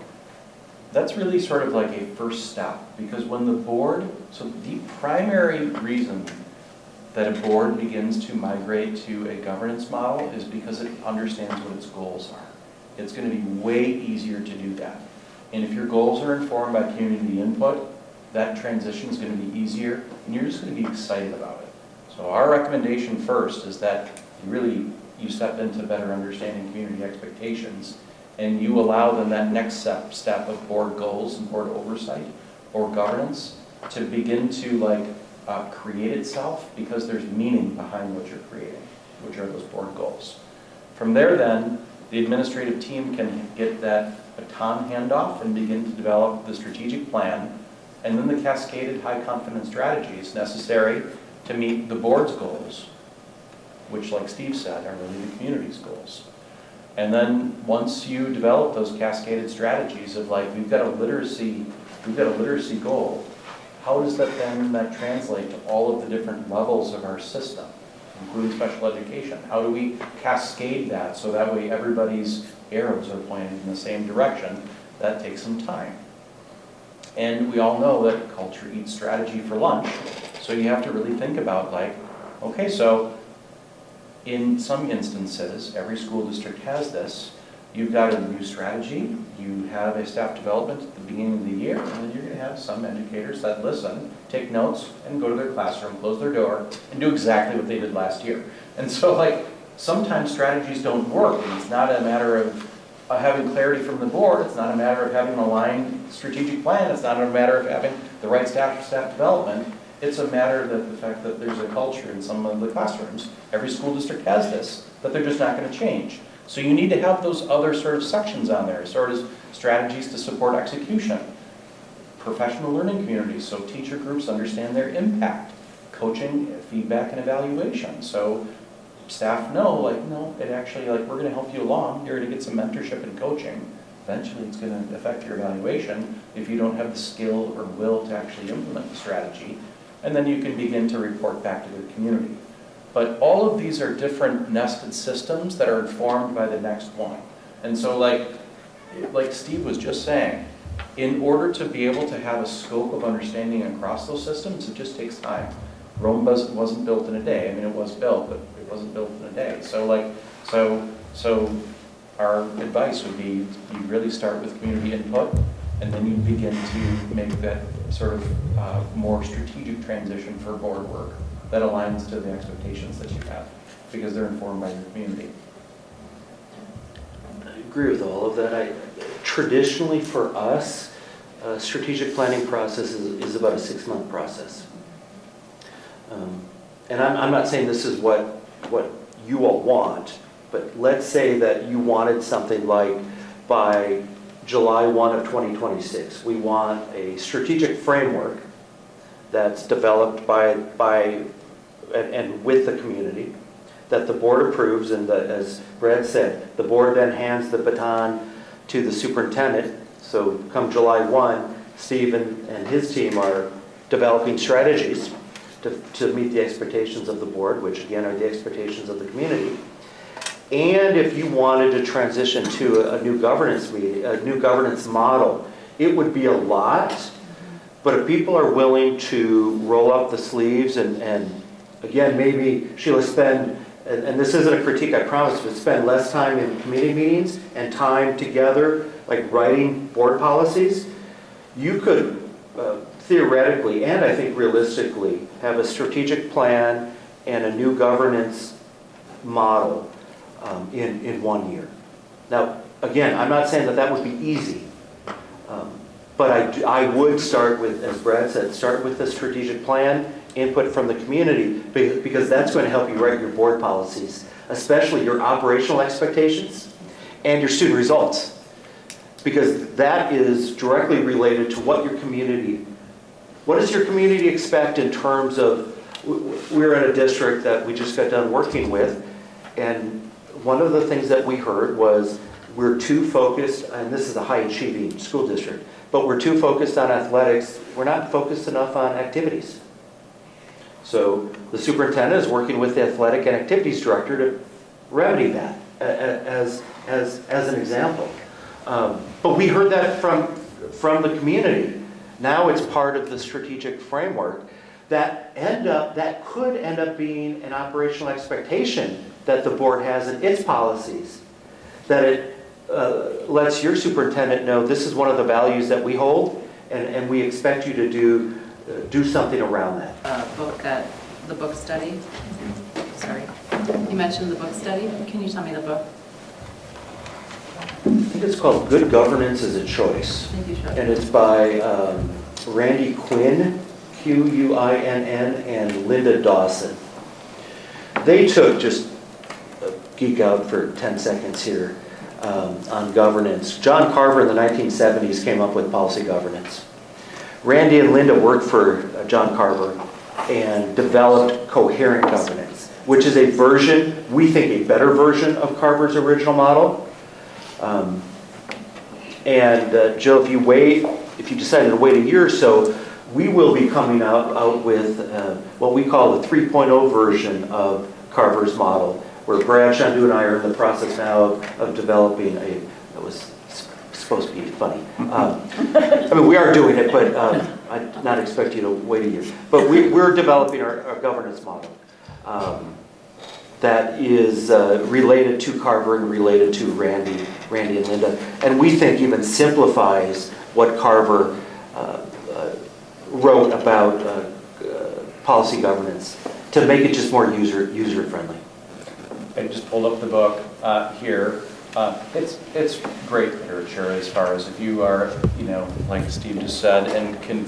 that's really sort of like a first step, because when the board, so the primary reason that a board begins to migrate to a governance model is because it understands what its goals are. It's going to be way easier to do that. And if your goals are informed by community input, that transition is going to be easier, and you're just going to be excited about it. So our recommendation first is that you step into better understanding community expectations, and you allow them that next step of board goals and board oversight or governance to begin to create itself, because there's meaning behind what you're creating, which are those board goals. From there then, the administrative team can get that baton handoff and begin to develop the strategic plan, and then the cascaded high confidence strategies necessary to meet the board's goals, which, like Steve said, are really the community's goals. And then once you develop those cascaded strategies of we've got a literacy goal, how does that translate to all of the different levels of our system, including special education? How do we cascade that so that way everybody's arrows are pointing in the same direction? That takes some time. And we all know that culture eats strategy for lunch, so you have to really think about okay, so in some instances, every school district has this. You've got a new strategy, you have a staff development at the beginning of the year, and then you're going to have some educators that listen, take notes, and go to their classroom, close their door, and do exactly what they did last year. And so sometimes strategies don't work, and it's not a matter of having clarity from the board, it's not a matter of having an aligned strategic plan, it's not a matter of having the right staff for staff development. It's a matter of the fact that there's a culture in some of the classrooms. Every school district has this, but they're just not going to change. So you need to have those other sort of sections on there, sort of strategies to support execution. Professional learning communities, so teacher groups understand their impact. Coaching, feedback, and evaluation. So staff know, like, no, it actually, like, we're gonna help you along. You're gonna get some mentorship and coaching. Eventually, it's gonna affect your evaluation if you don't have the skill or will to actually implement the strategy. And then you can begin to report back to the community. But all of these are different nested systems that are informed by the next one. And so like Steve was just saying, in order to be able to have a scope of understanding across those systems, it just takes time. Rome wasn't built in a day. I mean, it was built, but it wasn't built in a day. So our advice would be you really start with community input, and then you begin to make that sort of more strategic transition for board work that aligns to the expectations that you have, because they're informed by your community. I agree with all of that. Traditionally for us, a strategic planning process is about a 6-month process. And I'm not saying this is what you all want, but let's say that you wanted something like by July 1 of 2026, we want a strategic framework that's developed by and with the community that the board approves, and as Brad said, the board then hands the baton to the superintendent. So come July 1, Steve and his team are developing strategies to meet the expectations of the board, which again are the expectations of the community. And if you wanted to transition to a new governance model, it would be a lot. But if people are willing to roll up the sleeves and again, maybe Sheila spend, and this isn't a critique, I promise, but spend less time in committee meetings and time together, like writing board policies, you could theoretically, and I think realistically, have a strategic plan and a new governance model in 1 year. Now, again, I'm not saying that would be easy, but I would start with, as Brad said, start with the strategic plan, input from the community, because that's going to help you write your board policies, especially your operational expectations and your student results, because that is directly related to what does your community expect in terms of, we're in a district that we just got done working with, and one of the things that we heard was we're too focused, and this is a high-achieving school district, but we're too focused on athletics, we're not focused enough on activities. So the superintendent is working with the athletic and activities director to remedy that as an example. But we heard that from the community. Now it's part of the strategic framework that could end up being an operational expectation that the board has in its policies. That it lets your superintendent know this is one of the values that we hold, and we expect you to do something around that. The book study. Sorry. You mentioned the book study. Can you tell me the book? I think it's called Good Governance is a Choice. I think you should. And it's by Randy Quinn, Quinn, and Linda Dawson. They took, just geek out for 10 seconds here, on governance. John Carver in the 1970s came up with policy governance. Randy and Linda worked for John Carver and developed coherent governance, which is a version, we think a better version of Carver's original model. Joe, if you decided to wait a year or so, we will be coming out with what we call the 3.0 version of Carver's model, where Brad, Shandu, and I are in the process now of developing that was supposed to be funny. I mean, we are doing it, but I did not expect you to wait a year. But we're developing our governance model that is related to Carver and related to Randy and Linda. And we think even simplifies what Carver wrote about policy governance to make it just more user-friendly. I just pulled up the book here. It's great literature as far as if you are, like Steve just said, and can,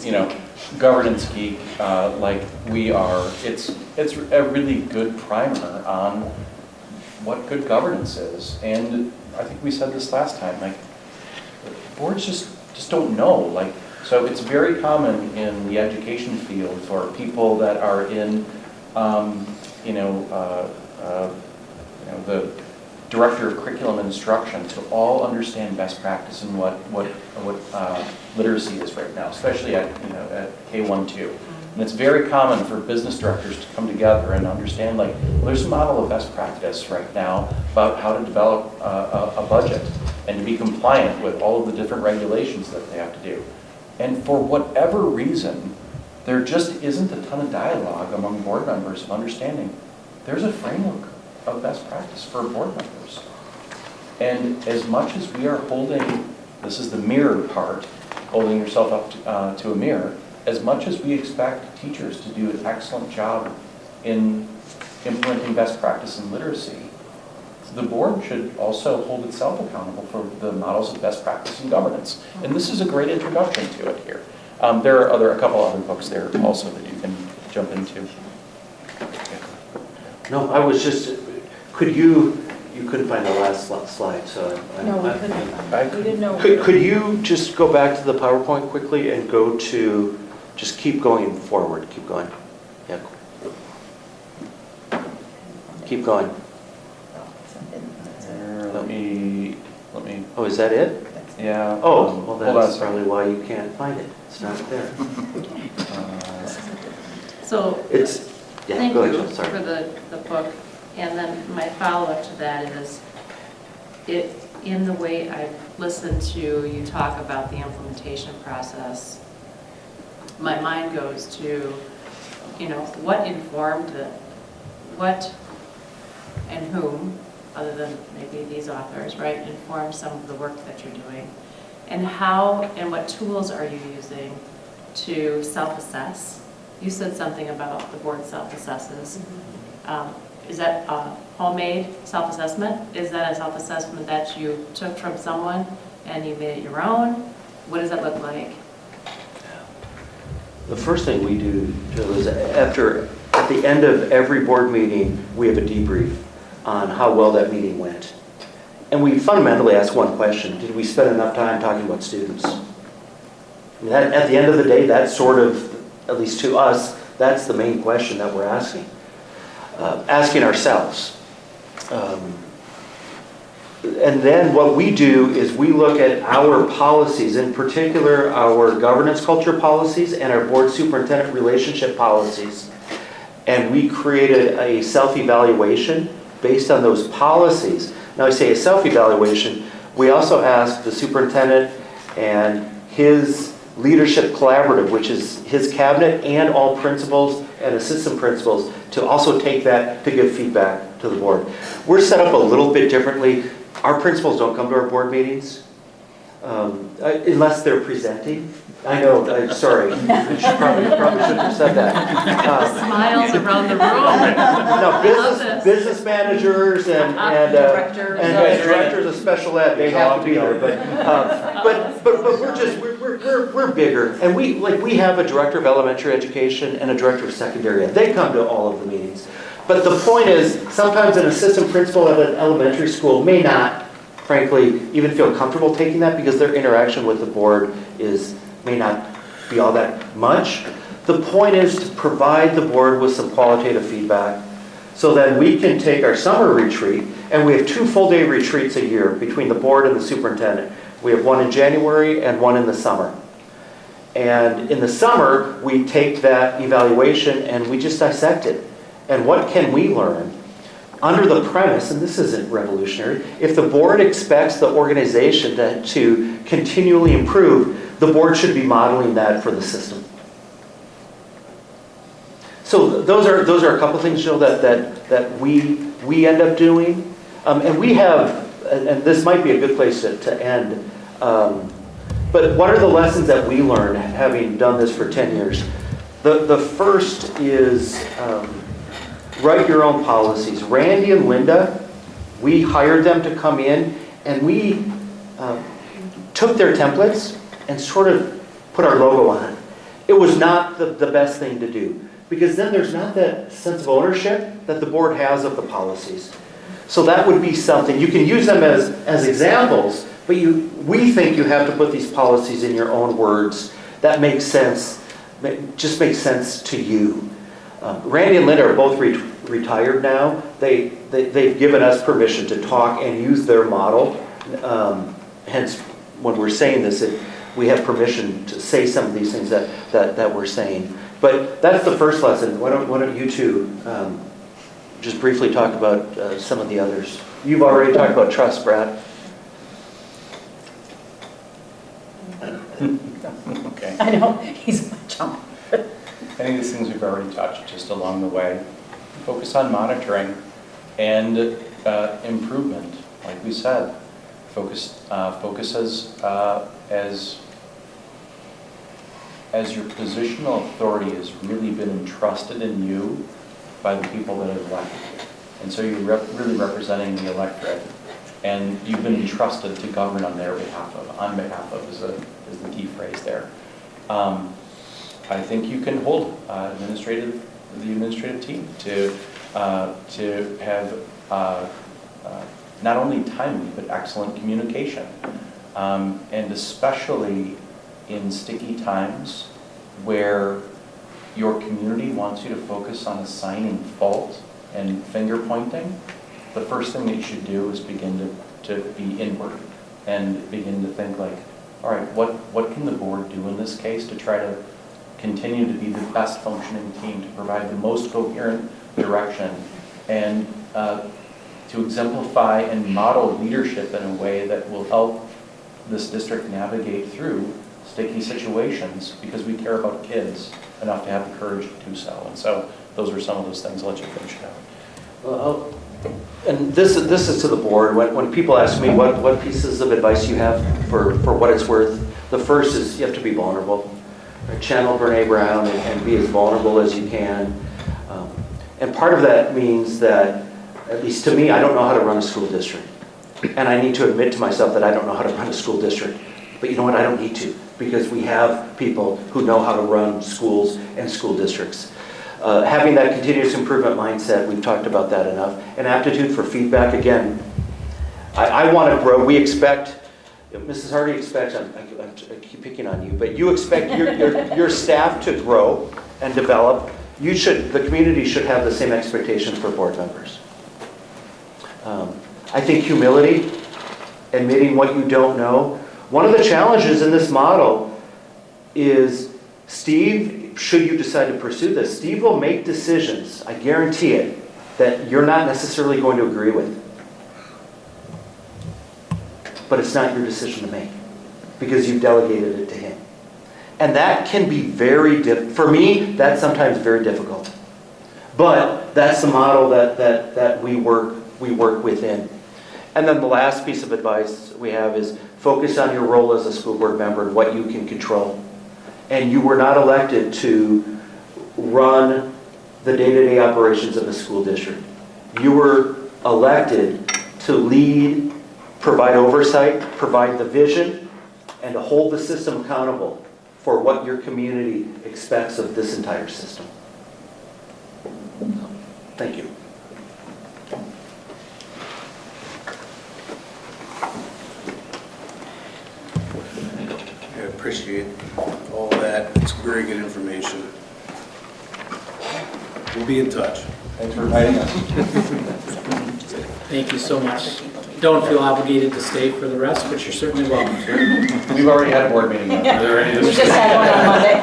governance geek like we are. It's a really good primer on what good governance is. And I think we said this last time, like, boards just don't know. Like, so it's very common in the education field for people that are in, the director of curriculum and instruction to all understand best practice and what literacy is right now, especially at K-1, 2. And it's very common for business directors to come together and understand, like, well, there's a model of best practice right now about how to develop a budget and to be compliant with all of the different regulations that they have to do. And for whatever reason, there just isn't a ton of dialogue among board members of understanding there's a framework of best practice for board members. And as much as we are holding, this is the mirror part, holding yourself up to a mirror, as much as we expect teachers to do an excellent job in implementing best practice in literacy, the board should also hold itself accountable for the models of best practice in governance. And this is a great introduction to it here. There are a couple other books there also that you can jump into. No, I was just, you couldn't find the last slide, so. No, we couldn't. We didn't know. Could you just go back to the PowerPoint quickly and go to, just keep going forward, keep going. Yeah. Keep going. Let me. Oh, is that it? Yeah. Oh, well, hold that's on. probably why you can't find it. It's not there. So, It's, yeah, thank go you ahead, sorry. for the book. And then my follow-up to that is, in the way I've listened to you talk about the implementation process, my mind goes to, what informed what and whom, other than maybe these authors, right, inform some of the work that you're doing, and how and what tools are you using to self-assess? You said something about the board self-assesses. Is that a homemade self-assessment? Is that a self-assessment that you took from someone and you made it your own? What does that look like? The first thing we do, Jill, is at the end of every board meeting, we have a debrief on how well that meeting went. And we fundamentally ask one question: did we spend enough time talking about students? I mean, at the end of the day, that's sort of, at least to us, that's the main question that we're asking. Asking ourselves. And then what we do is we look at our policies, in particular our governance culture policies and our board superintendent relationship policies. And we created a self-evaluation based on those policies. Now I say a self-evaluation, we also asked the superintendent and his leadership collaborative, which is his cabinet and all principals and assistant principals, to also take that to give feedback to the board. We're set up a little bit differently. Our principals don't come to our board meetings unless they're presenting. I know, sorry, probably shouldn't have said that. Smiles around the room. No, business managers and directors of special ed, they have to be there. But we're bigger, and we have a director of elementary education and a director of secondary ed. They come to all of the meetings. But the point is, sometimes an assistant principal at an elementary school may not, frankly, even feel comfortable taking that because their interaction with the board may not be all that much. The point is to provide the board with some qualitative feedback so that we can take our summer retreat, and we have 2 full-day retreats a year between the board and the superintendent. We have one in January and one in the summer. And in the summer, we take that evaluation and we just dissect it. And what can we learn? Under the premise, and this isn't revolutionary, if the board expects the organization to continually improve, the board should be modeling that for the system. So those are a couple things, Jill, that we end up doing. And we have, and this might be a good place to end, but what are the lessons that we learned having done this for 10 years? The first is write your own policies. Randy and Linda, we hired them to come in, and we took their templates and sort of put our logo on it. It was not the best thing to do, because then there's not that sense of ownership that the board has of the policies. So that would be something, you can use them as examples, but we think you have to put these policies in your own words. That makes sense, just makes sense to you. Randy and Linda are both retired now. They've given us permission to talk and use their model. Hence, when we're saying this, we have permission to say some of these things that we're saying. But that's the first lesson. Why don't you two just briefly talk about some of the others? You've already talked about trust, Brad. Okay. I know, he's jumping. I think these things we've already touched just along the way. Focus on monitoring and improvement, like we said. Focus as your positional authority has really been entrusted in you by the people that have elected you. And so you're really representing the electorate, and you've been entrusted to govern on behalf of is the key phrase there. I think you can hold the administrative team to have not only timely but excellent communication, and especially in sticky times where your community wants you to focus on assigning fault and finger pointing. The first thing that you should do is begin to be inward and begin to think like, all right, what can the board do in this case to try to continue to be the best functioning team, to provide the most coherent direction, and to exemplify and model leadership in a way that will help this district navigate through sticky situations, because we care about kids enough to have the courage to do so. And so those are some of those things. I'll let you finish it out. Well, and this is to the board. When people ask me what pieces of advice you have for what it's worth, the first is you have to be vulnerable. Channel Brene Brown and be as vulnerable as you can. And part of that means that, at least to me, I don't know how to run a school district. And I need to admit to myself that I don't know how to run a school district. But you know what? I don't need to, because we have people who know how to run schools and school districts. Having that continuous improvement mindset, we've talked about that enough. And aptitude for feedback, again, I want to grow. We expect, Mrs. Hardy expects, I keep picking on you, but you expect your staff to grow and develop. The community should have the same expectations for board members. I think humility, admitting what you don't know. One of the challenges in this model is Steve, should you decide to pursue this, Steve will make decisions, I guarantee it, that you're not necessarily going to agree with. But it's not your decision to make, because you've delegated it to him. And that can be very for me, that's sometimes very difficult. But that's the model that we work within. And then the last piece of advice we have is focus on your role as a school board member and what you can control. And you were not elected to run the day-to-day operations of a school district. You were elected to lead, provide oversight, provide the vision, and to hold the system accountable for what your community expects of this entire system. Thank you. I appreciate all that. It's very good information. We'll be in touch. Thanks for inviting us. Thank you so much. Don't feel obligated to stay for the rest, but you're certainly welcome to. We've already had a board meeting. They're ready to We just had one on Monday.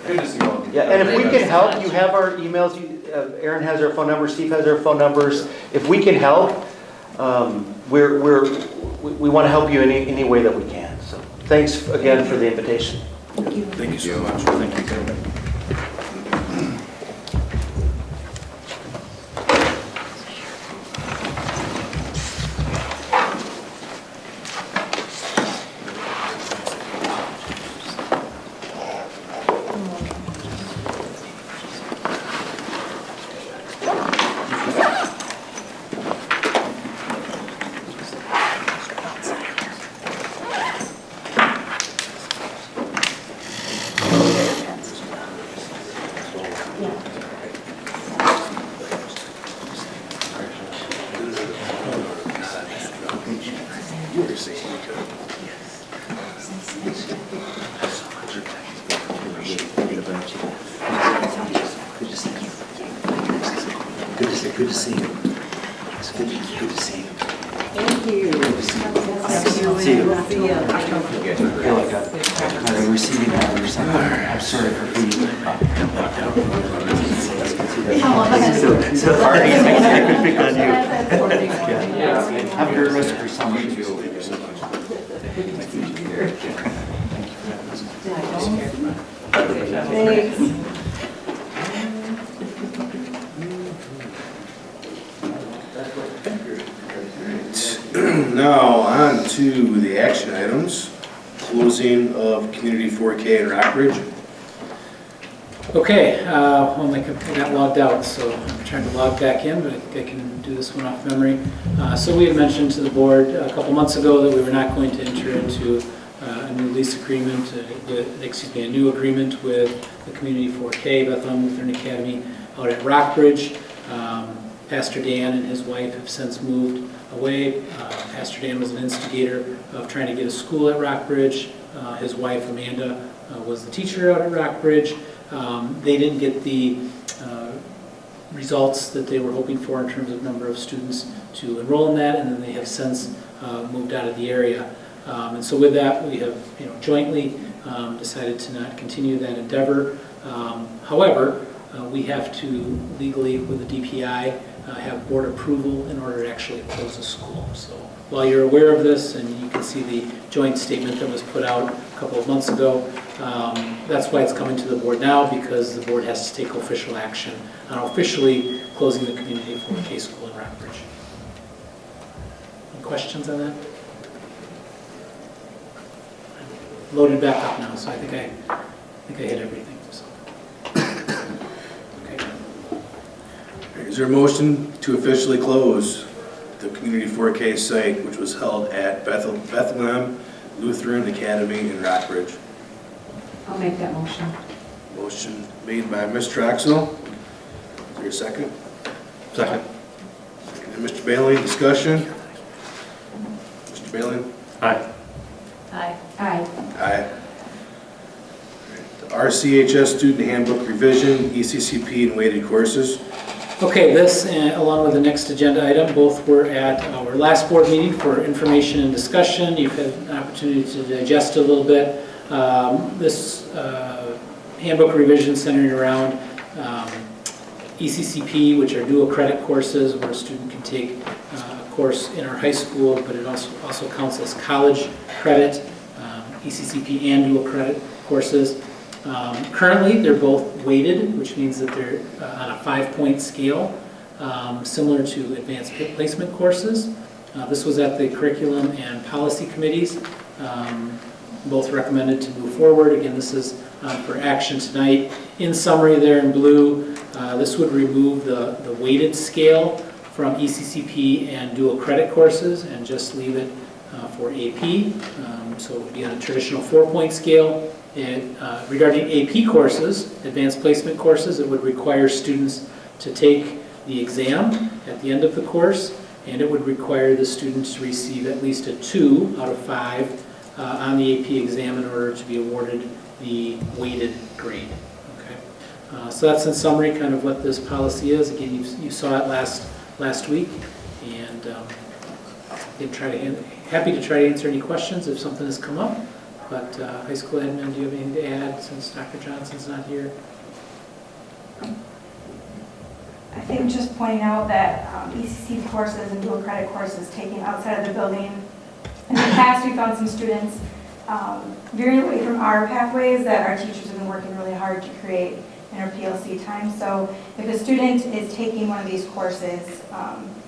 Good to see you all. Yeah, and if we can help, you have our emails. Aaron has our phone number. Steve has our phone numbers. If we can help, we want to help you in any way that we can. So thanks again for the invitation. Thank you so much. Thank you. Good to see you. It's good to see you. Thank you. See you. See ya. I feel like I'm receiving that or something. I'm sorry for being. So hard. I could pick on you. Yeah. Have a good rest of your summer too. Thanks. Now, on to the action items. Closing of Community 4K in Rockbridge. Okay, well, I got logged out, so I'm trying to log back in, but I can do this one off memory. So we had mentioned to the board a couple months ago that we were not going to enter into a new lease agreement, a new agreement with the Community 4K, Bethlehem Lutheran Academy out at Rockbridge. Pastor Dan and his wife have since moved away. Pastor Dan was an instigator of trying to get a school at Rockbridge. His wife, Amanda, was the teacher out at Rockbridge. They didn't get the results that they were hoping for in terms of number of students to enroll in that, and then they have since moved out of the area. And so with that, we have jointly decided to not continue that endeavor. However, we have to legally, with the DPI, have board approval in order to actually close the school. So while you're aware of this, and you can see the joint statement that was put out a couple of months ago, that's why it's coming to the board now, because the board has to take official action on officially closing the Community 4K school in Rockbridge. Any questions on that? Loaded back up now, so I think I hit everything. So. Okay. Is there a motion to officially close the Community 4K site, which was held at Bethlehem Lutheran Academy in Rockbridge? I'll make that motion. Motion made by Ms. Troxel. Is there a second? Second. Second by Mr. Bailey. Discussion? Mr. Bailey? Aye. Aye. Aye. Aye. The RCHS Student Handbook Revision, ECCP, and weighted courses. Okay, this, along with the next agenda item, both were at our last board meeting for information and discussion. You've had an opportunity to digest a little bit. This handbook revision centered around ECCP, which are dual credit courses, where a student can take a course in our high school, but it also counts as college credit, ECCP and dual credit courses. Currently, they're both weighted, which means that they're on a 5-point scale, similar to advanced placement courses. This was at the curriculum and policy committees. Both recommended to move forward. Again, this is for action tonight. In summary there in blue, this would remove the weighted scale from ECCP and dual credit courses and just leave it for AP. So it would be on a traditional 4-point scale. And regarding AP courses, advanced placement courses, it would require students to take the exam at the end of the course, and it would require the students to receive at least a 2 out of 5 on the AP exam in order to be awarded the weighted grade. Okay, so that's in summary kind of what this policy is. Again, you saw it last week, and happy to try to answer any questions if something has come up. But high school admin, do you have anything to add since Dr. Johnson's not here? I think just pointing out that ECC courses and dual credit courses taken outside of the building. In the past, we found some students veering away from our pathways that our teachers have been working really hard to create in our PLC time. So if a student is taking one of these courses,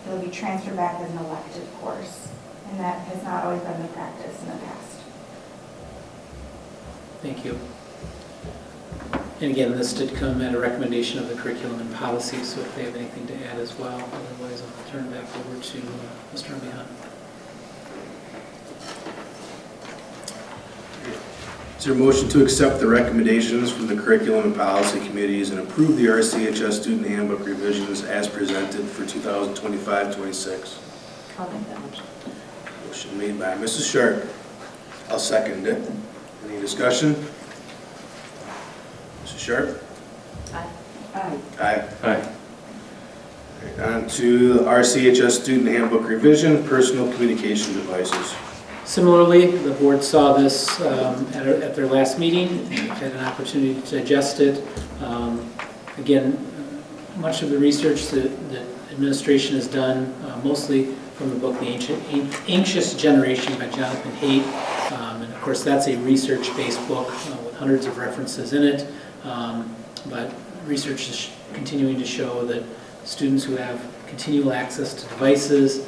they'll be transferred back as an elective course. And that has not always been the practice in the past. Thank you. And again, this did come at a recommendation of the curriculum and policy, so if they have anything to add as well, otherwise I'll turn it back over to Mr. Armihan. Is there a motion to accept the recommendations from the curriculum and policy committees and approve the RCHS Student Handbook revisions as presented for 2025-26? I'll make that motion. Motion made by Mrs. Sharp. I'll second it. Any discussion? Mrs. Sharp? Aye. Aye. Aye. On to the RCHS Student Handbook Revision, Personal Communication Devices. Similarly, the board saw this at their last meeting, had an opportunity to digest it. Again, much of the research that administration has done, mostly from the book The Anxious Generation by Jonathan Haidt. And of course, that's a research-based book with hundreds of references in it. But research is continuing to show that students who have continual access to devices,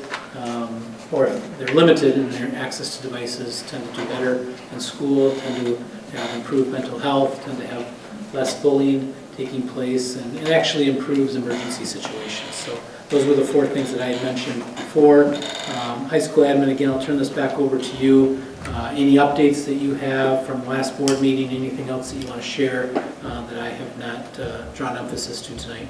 or if they're limited in their access to devices, tend to do better in school, tend to have improved mental health, tend to have less bullying taking place, and it actually improves emergency situations. So those were the 4 things that I had mentioned before. High school admin, again, I'll turn this back over to you. Any updates that you have from last board meeting, anything else that you want to share that I have not drawn emphasis to tonight?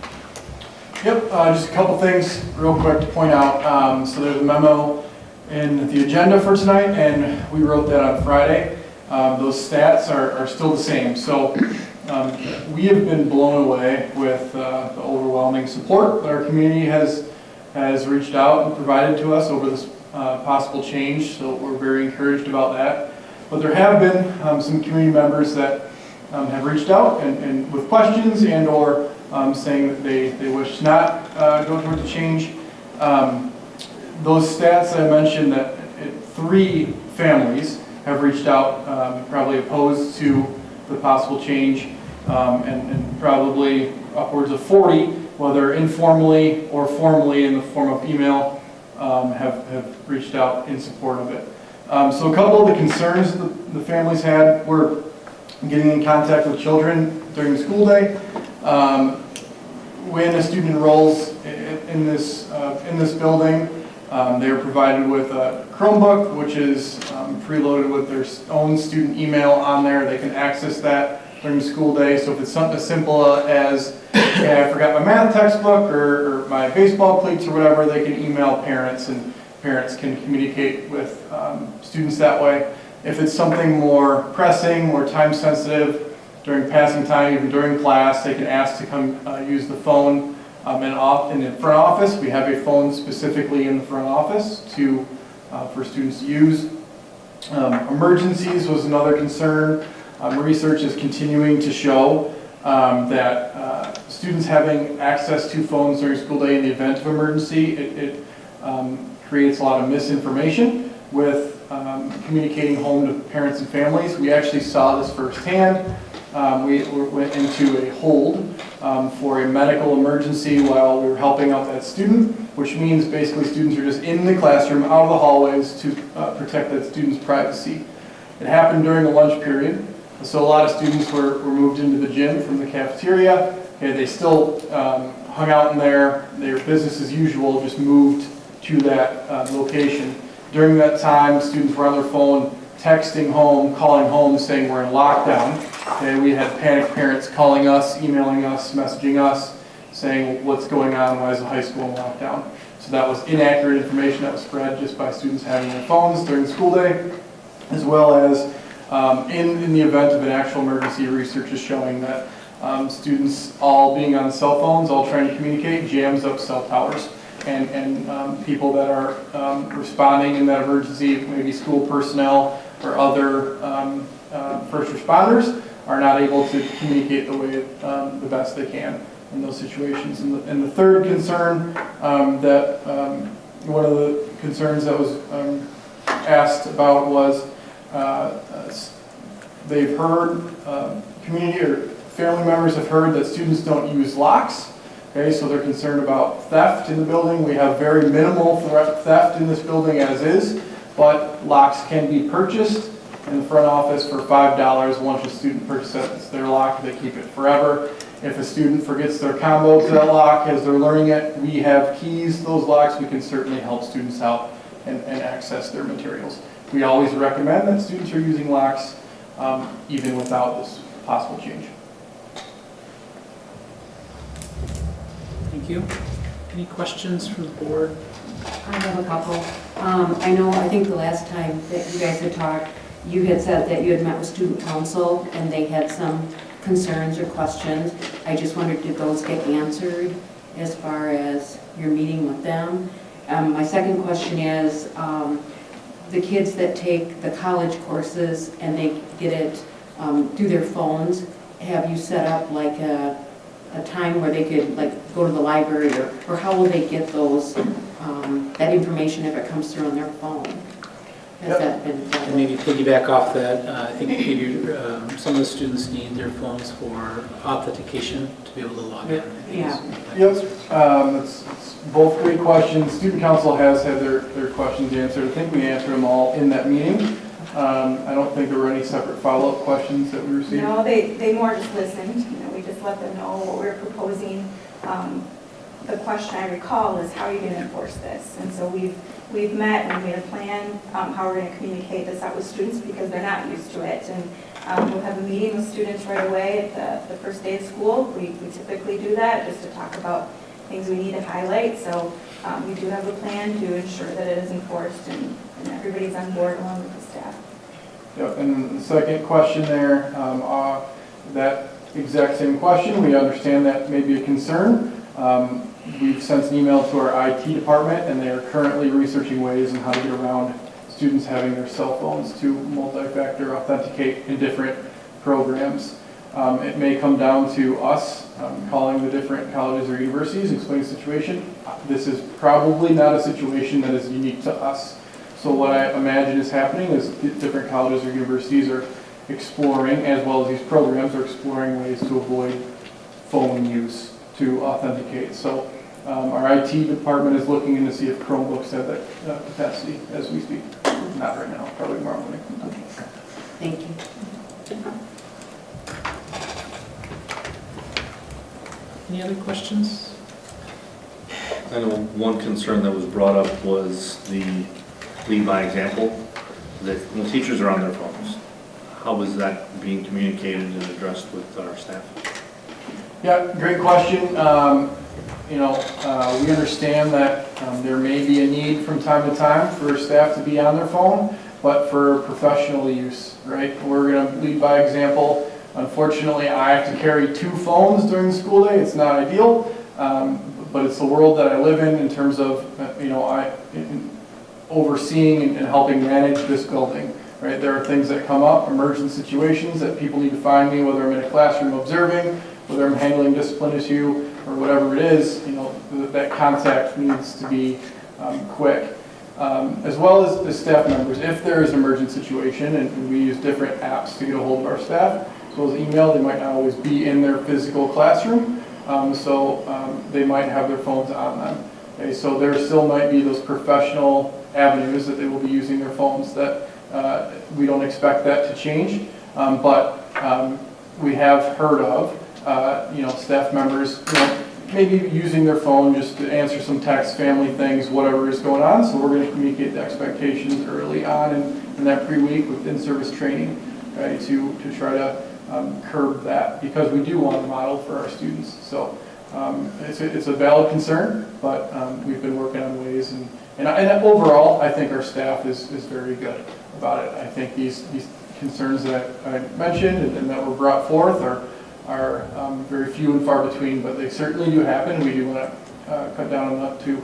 Yep, just a couple things real quick to point out. So there's a memo in the agenda for tonight, and we wrote that on Friday. Those stats are still the same. So we have been blown away with the overwhelming support that our community has reached out and provided to us over this possible change. So we're very encouraged about that. But there have been some community members that have reached out and with questions and or saying that they wish to not go toward the change. Those stats that I mentioned, that 3 families have reached out, probably opposed to the possible change, and probably upwards of 40, whether informally or formally in the form of email, have reached out in support of it. So a couple of the concerns the families had were getting in contact with children during the school day. When a student enrolls in this building, they are provided with a Chromebook, which is preloaded with their own student email on there. They can access that during the school day. So if it's something as simple as, hey, I forgot my math textbook or my baseball cleats or whatever, they can email parents, and parents can communicate with students that way. If it's something more pressing, more time sensitive, during passing time, even during class, they can ask to come use the phone in the front office. We have a phone specifically in the front office for students to use. Emergencies was another concern. Research is continuing to show that students having access to phones during school day in the event of emergency, it creates a lot of misinformation with communicating home to parents and families. We actually saw this firsthand. We went into a hold for a medical emergency while we were helping out that student, which means basically students are just in the classroom, out of the hallways to protect that student's privacy. It happened during the lunch period, so a lot of students were moved into the gym from the cafeteria. Okay, they still hung out in there. Their business as usual, just moved to that location. During that time, students were on their phone, texting home, calling home, saying we're in lockdown. Okay, we had panicked parents calling us, emailing us, messaging us, saying what's going on, why is the high school in lockdown? So that was inaccurate information that was spread just by students having their phones during the school day, as well as in the event of an actual emergency. Research is showing that students all being on cell phones, all trying to communicate, jams up cell towers. And people that are responding in that emergency, maybe school personnel or other first responders, are not able to communicate the best they can in those situations. And the third concern that one of the concerns that was asked about was they've heard, community or family members have heard that students don't use locks. Okay, so they're concerned about theft in the building. We have very minimal theft in this building as is, but locks can be purchased in the front office for $5. Once a student purchases their lock, they keep it forever. If a student forgets their combo to that lock as they're learning it, we have keys to those locks. We can certainly help students out and access their materials. We always recommend that students are using locks even without this possible change. Thank you. Any questions from the board? I have a couple. I think the last time that you guys had talked, you had said that you had met with student council and they had some concerns or questions. I just wondered, did those get answered as far as your meeting with them? My second question is, the kids that take the college courses and they get it through their phones, have you set up like a time where they could like go to the library, or how will they get those, that information if it comes through on their phone? Has that been done? And maybe piggyback off that, I think maybe some of the students need their phones for authentication to be able to log in. Yeah. Yep, it's both great questions. Student council has had their questions answered. I think we answered them all in that meeting. I don't think there were any separate follow-up questions that we received. No, they more just listened, we just let them know what we're proposing. The question I recall is, how are you going to enforce this? And so we've met and made a plan, how we're going to communicate this out with students because they're not used to it. And we'll have a meeting with students right away at the first day of school. We typically do that just to talk about things we need to highlight. So we do have a plan to ensure that it is enforced and everybody's on board along with the staff. Yep, and the second question there, that exact same question, we understand that may be a concern. We've sent an email to our IT department, and they are currently researching ways on how to get around students having their cell phones to multi-factor authenticate in different programs. It may come down to us calling the different colleges or universities, explaining the situation. This is probably not a situation that is unique to us. So what I imagine is happening is different colleges or universities are exploring, as well as these programs, are exploring ways to avoid phone use to authenticate. So our IT department is looking in to see if Chromebooks have that capacity as we speak. Not right now, probably tomorrow morning. Okay, thank you. Any other questions? I know one concern that was brought up was the lead by example, that when teachers are on their phones, how is that being communicated and addressed with our staff? Yeah, great question. We understand that there may be a need from time to time for staff to be on their phone, but for professional use, right? We're going to lead by example. Unfortunately, I have to carry 2 phones during the school day. It's not ideal, but it's the world that I live in terms of, overseeing and helping manage this building, right? There are things that come up, emergent situations that people need to find me, whether I'm in a classroom observing, whether I'm handling discipline issue, or whatever it is, that contact needs to be quick. As well as the staff members, if there is an emergent situation, and we use different apps to get a hold of our staff, as well as email, they might not always be in their physical classroom, so they might have their phones on them. Okay, so there still might be those professional avenues that they will be using their phones that we don't expect that to change, but we have heard of staff members maybe using their phone just to answer some text, family things, whatever is going on. So we're going to communicate the expectations early on in that pre-week with in-service training, right, to try to curb that, because we do want to model for our students. So it's a valid concern, but we've been working on ways, and overall, I think our staff is very good about it. I think these concerns that I mentioned and that were brought forth are very few and far between, but they certainly do happen. We do want to cut down on that to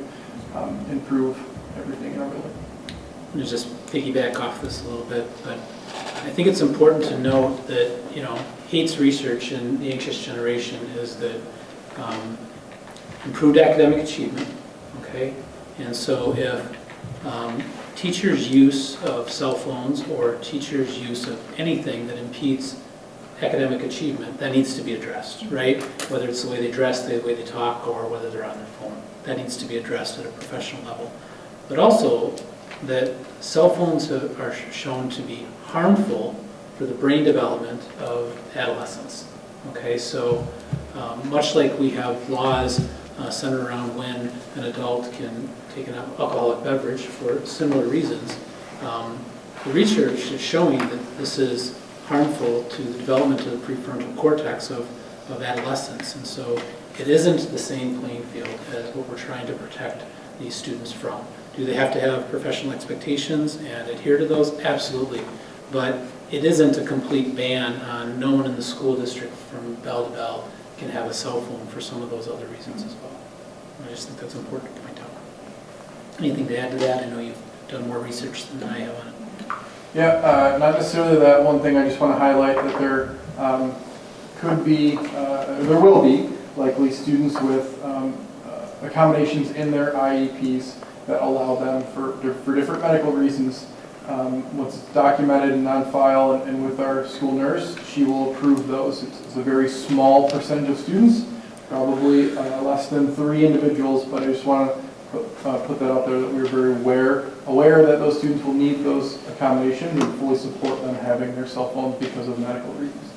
improve everything in our building. I'm going to just piggyback off this a little bit, but I think it's important to note that, Hate's research in the anxious generation is that improved academic achievement, okay? And so if teachers' use of cell phones or teachers' use of anything that impedes academic achievement, that needs to be addressed, right? Whether it's the way they dress, the way they talk, or whether they're on their phone. That needs to be addressed at a professional level. But also that cell phones are shown to be harmful for the brain development of adolescents. Okay, so much like we have laws centered around when an adult can take an alcoholic beverage for similar reasons, the research is showing that this is harmful to the development of the prefrontal cortex of adolescents. And so it isn't the same playing field as what we're trying to protect these students from. Do they have to have professional expectations and adhere to those? Absolutely. But it isn't a complete ban on no one in the school district from bell to bell can have a cell phone for some of those other reasons as well. I just think that's important to point out. Anything to add to that? I know you've done more research than I have on it. Yeah, not necessarily that. One thing I just want to highlight that there could be, there will be likely students with accommodations in their IEPs that allow them for different medical reasons. What's documented and on file and with our school nurse, she will approve those. It's a very small percentage of students, probably less than 3 individuals, but I just want to put that out there that we're very aware that those students will need those accommodations and fully support them having their cell phones because of medical reasons.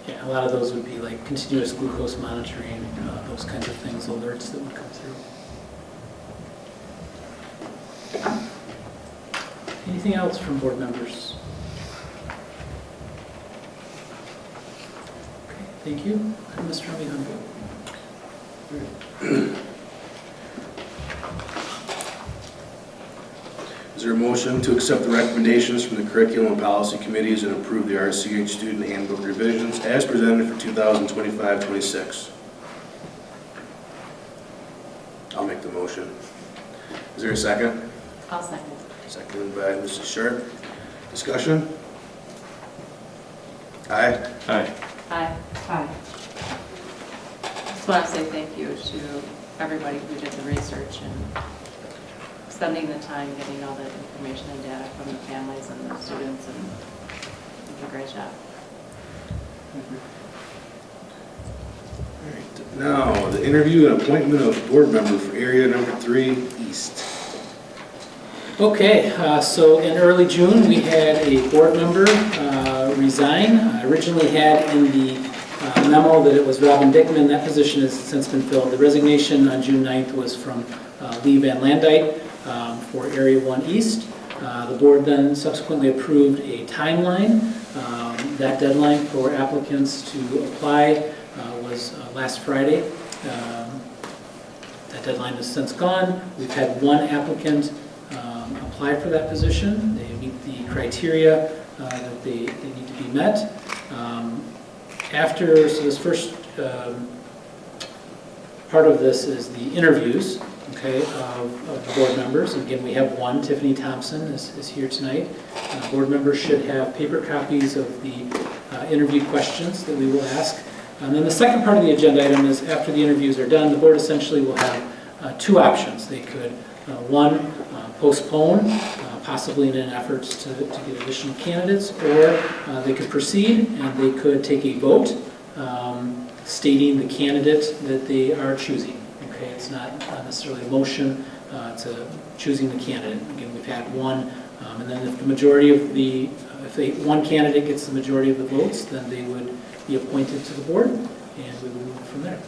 Yeah, a lot of those would be like continuous glucose monitoring, those kinds of things, alerts that would come through. Anything else from board members? Okay, thank you. Mr. Alejandro. Is there a motion to accept the recommendations from the Curriculum and Policy Committees and approve the RCH Student Handbook revisions as presented for 2025-26? I'll make the motion. Is there a second? I'll second. Seconded by Mrs. Sharp. Discussion? Aye. Aye. Aye. Aye. Just want to say thank you to everybody who did the research and spending the time getting all that information and data from the families and the students, and did a great job. All right. Now, the interview and appointment of board member for area number 3 East. Okay, so in early June, we had a board member resign. I originally had in the memo that it was Robin Dickman. That position has since been filled. The resignation on June 9th was from Lee Van Landite for Area 1 East. The board then subsequently approved a timeline. That deadline for applicants to apply was last Friday. That deadline is since gone. We've had one applicant apply for that position. They meet the criteria that they need to be met. So this first part of this is the interviews, okay, of the board members. Again, we have one. Tiffany Thompson is here tonight. Board members should have paper copies of the interview questions that we will ask. And then the second part of the agenda item is after the interviews are done, the board essentially will have 2 options. They could, one, postpone, possibly in an effort to get additional candidates, or they could proceed and they could take a vote stating the candidate that they are choosing. Okay, it's not necessarily a motion to choosing the candidate. Again, we've had one, and then if the majority of the, one candidate gets the majority of the votes, then they would be appointed to the board, and we would move from there.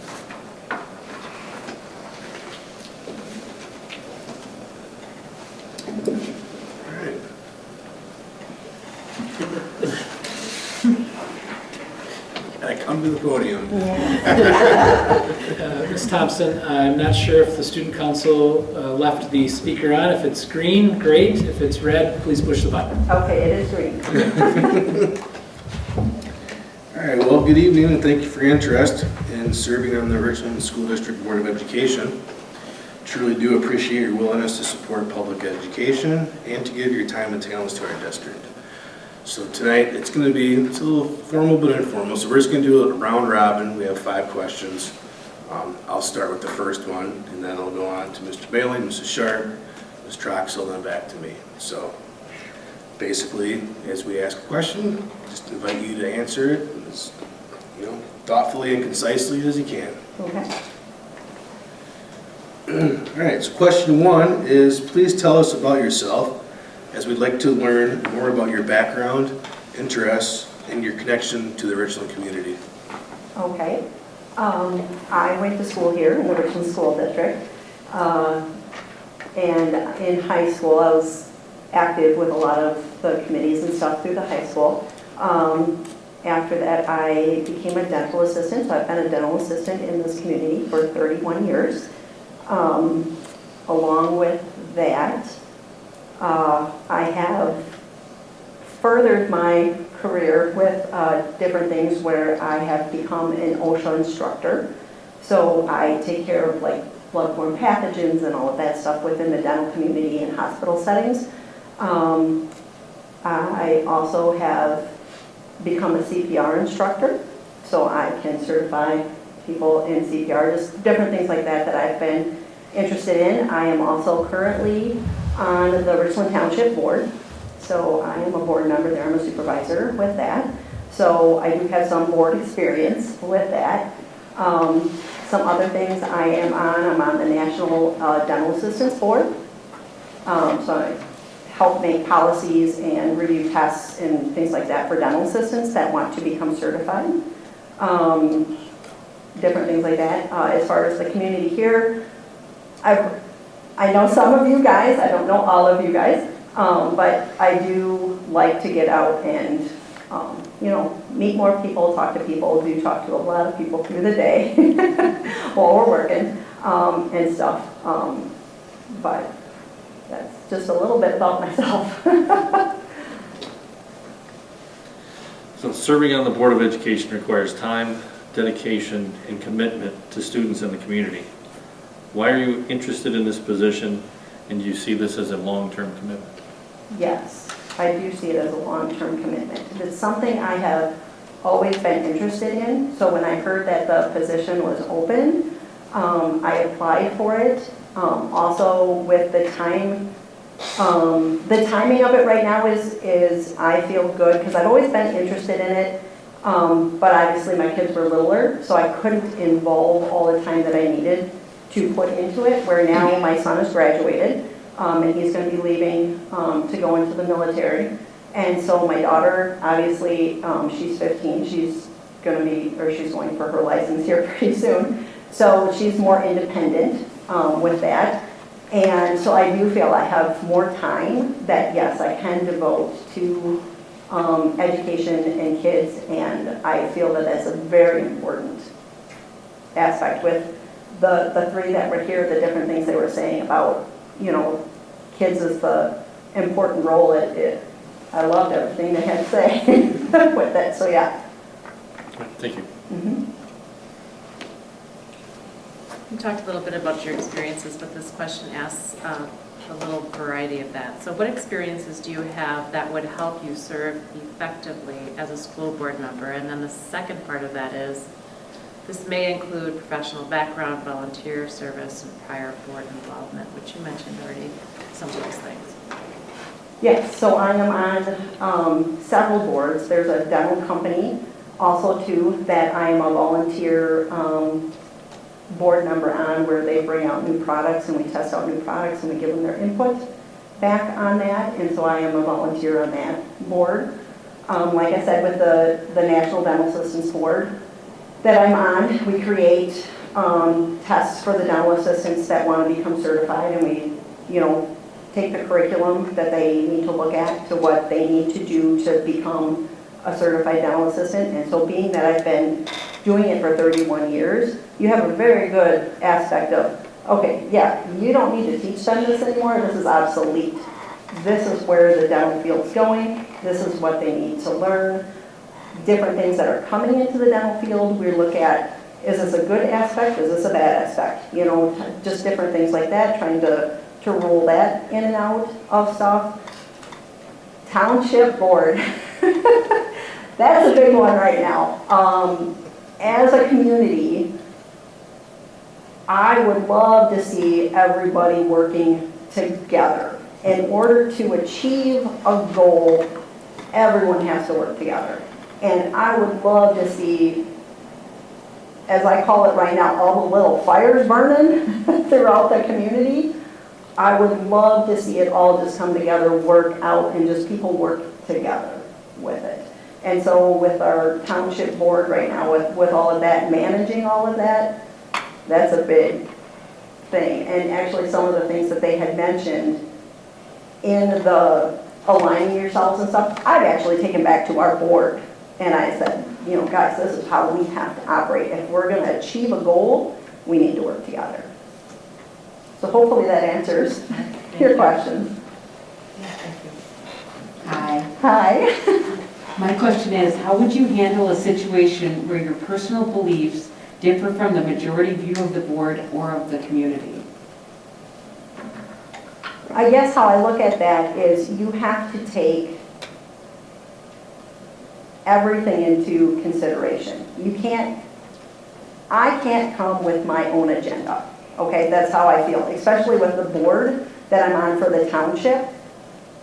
All right. I come to the podium. Ms. Thompson, I'm not sure if the student council left the speaker on. If it's green, great. If it's red, please push the button. Okay, it is green. All right, well, good evening, and thank you for your interest in serving on the Richland School District Board of Education. Truly do appreciate your willingness to support public education and to give your time and talents to our district. So tonight, it's a little formal but informal, so we're just going to do a round robin. We have 5 questions. I'll start with the first one, and then I'll go on to Mr. Bailey, Mrs. Sharp, Ms. Troxel, then back to me. So basically, as we ask a question, just invite you to answer it as thoughtfully and concisely as you can. Okay. All right, so question 1 is, please tell us about yourself, as we'd like to learn more about your background, interests, and your connection to the Richland community. Okay. I went to school here in the Richland School District. And in high school, I was active with a lot of the committees and stuff through the high school. After that, I became a dental assistant, so I've been a dental assistant in this community for 31 years. Along with that, I have furthered my career with different things where I have become an OSHA instructor. So I take care of like bloodborne pathogens and all of that stuff within the dental community and hospital settings. I also have become a CPR instructor, so I can certify people in CPR, just different things like that that I've been interested in. I am also currently on the Richland Township Board, so I am a board member there. I'm a supervisor with that. So I do have some board experience with that. Some other things I'm on the National Dental Assistance Board. So I help make policies and review tests and things like that for dental assistants that want to become certified. Different things like that. As far as the community here, I know some of you guys, I don't know all of you guys, but I do like to get out and meet more people, talk to people, do talk to a lot of people through the day while we're working and stuff. But that's just a little bit about myself. So serving on the Board of Education requires time, dedication, and commitment to students in the community. Why are you interested in this position, and do you see this as a long-term commitment? Yes, I do see it as a long-term commitment. It's something I have always been interested in, so when I heard that the position was open, I applied for it. Also with the timing of it right now is I feel good, because I've always been interested in it, but obviously my kids were littler, so I couldn't involve all the time that I needed to put into it, where now my son has graduated, and he's going to be leaving to go into the military. And so my daughter, obviously, she's 15, she's going for her license here pretty soon. So she's more independent with that. And so I do feel I have more time that, yes, I can devote to education and kids, and I feel that that's a very important aspect with the three that were here, the different things they were saying about, kids is the important role. I loved everything they had to say with that, so yeah. Thank you. Mm-hmm. You talked a little bit about your experiences, but this question asks a little variety of that. So what experiences do you have that would help you serve effectively as a school board member? And then the second part of that is, this may include professional background, volunteer service, and prior board involvement, which you mentioned already, some of those things. Yes, so I am on several boards. There's a dental company also too that I am a volunteer board member on, where they bring out new products and we test out new products and we give them their input back on that. And so I am a volunteer on that board. Like I said, with the National Dental Assistance Board that I'm on, we create tests for the dental assistants that want to become certified, and we, take the curriculum that they need to look at to what they need to do to become a certified dental assistant. And so being that I've been doing it for 31 years, you have a very good aspect of, okay, yeah, you don't need to teach them this anymore, this is obsolete. This is where the dental field's going, this is what they need to learn. Different things that are coming into the dental field, we look at, is this a good aspect, is this a bad aspect? Just different things like that, trying to roll that in and out of stuff. Township board, that's a big one right now. As a community, I would love to see everybody working together. In order to achieve a goal, everyone has to work together. And I would love to see, as I call it right now, all the little fires burning throughout the community. I would love to see it all just come together, work out, and just people work together with it. And so with our township board right now, with all of that, managing all of that, that's a big thing. And actually some of the things that they had mentioned in the aligning yourselves and stuff, I've actually taken back to our board. And I said, guys, this is how we have to operate. If we're going to achieve a goal, we need to work together. So hopefully that answers your question. Yeah, thank you. Hi. Hi. My question is, how would you handle a situation where your personal beliefs differ from the majority view of the board or of the community? I guess how I look at that is you have to take everything into consideration. I can't come with my own agenda, okay? That's how I feel, especially with the board that I'm on for the township.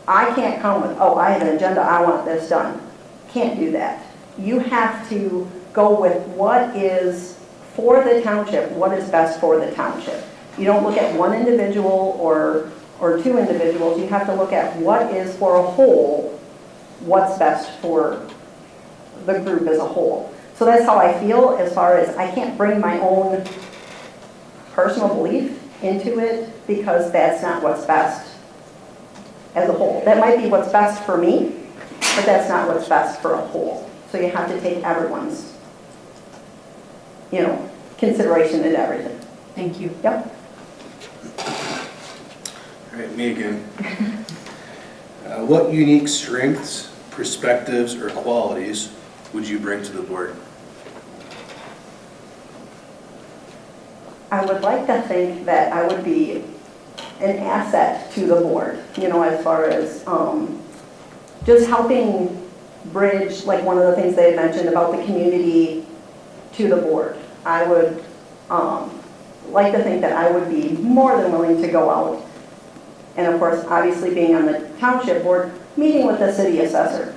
I can't come with, oh, I have an agenda, I want this done. Can't do that. You have to go with what is for the township, what is best for the township. You don't look at one individual or two individuals, you have to look at what is for a whole, what's best for the group as a whole. So that's how I feel as far as I can't bring my own personal belief into it because that's not what's best as a whole. That might be what's best for me, but that's not what's best for a whole. So you have to take everyone's, consideration in everything. Thank you. Yep. All right, me again. What unique strengths, perspectives, or qualities would you bring to the board? I would like to think that I would be an asset to the board, as far as just helping bridge, like one of the things they had mentioned about the community to the board. I would like to think that I would be more than willing to go out. And of course, obviously being on the township board, meeting with the city assessor,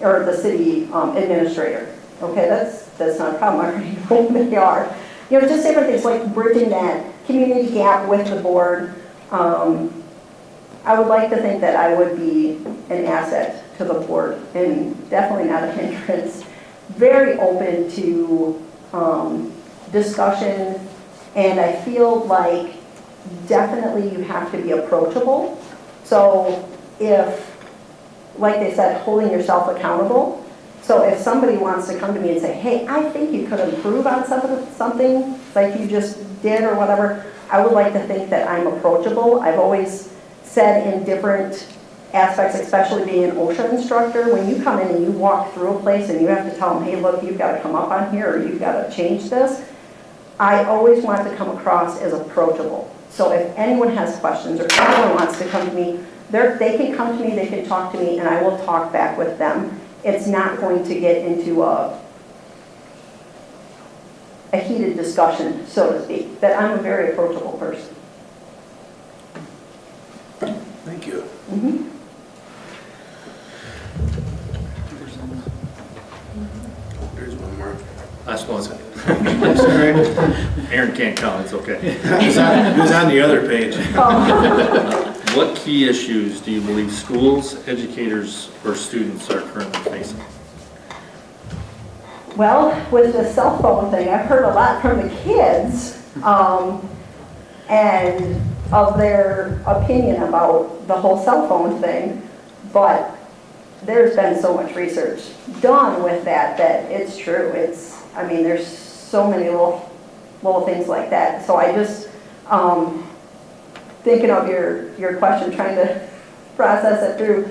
or the city administrator. Okay, that's not a problem, I already know who they are. Just different things like bridging that community gap with the board. I would like to think that I would be an asset to the board and definitely not a hindrance. Very open to discussion, and I feel like definitely you have to be approachable. So if, like they said, holding yourself accountable. So if somebody wants to come to me and say, hey, I think you could improve on something like you just did or whatever, I would like to think that I'm approachable. I've always said in different aspects, especially being an OSHA instructor, when you come in and you walk through a place and you have to tell them, hey, look, you've got to come up on here or you've got to change this, I always want to come across as approachable. So if anyone has questions or anyone wants to come to me, they can come to me, they can talk to me, and I will talk back with them. It's not going to get into a heated discussion, so to speak, that I'm a very approachable person. Thank you. Mm-hmm. There's one more. Last one. I'm sorry. Aaron can't count, it's okay. It was on the other page. What key issues do you believe schools, educators, or students are currently facing? Well, with the cell phone thing, I've heard a lot from the kids and of their opinion about the whole cell phone thing, but there's been so much research done with that it's true. There's so many little things like that. So I just, thinking of your question, trying to process it through,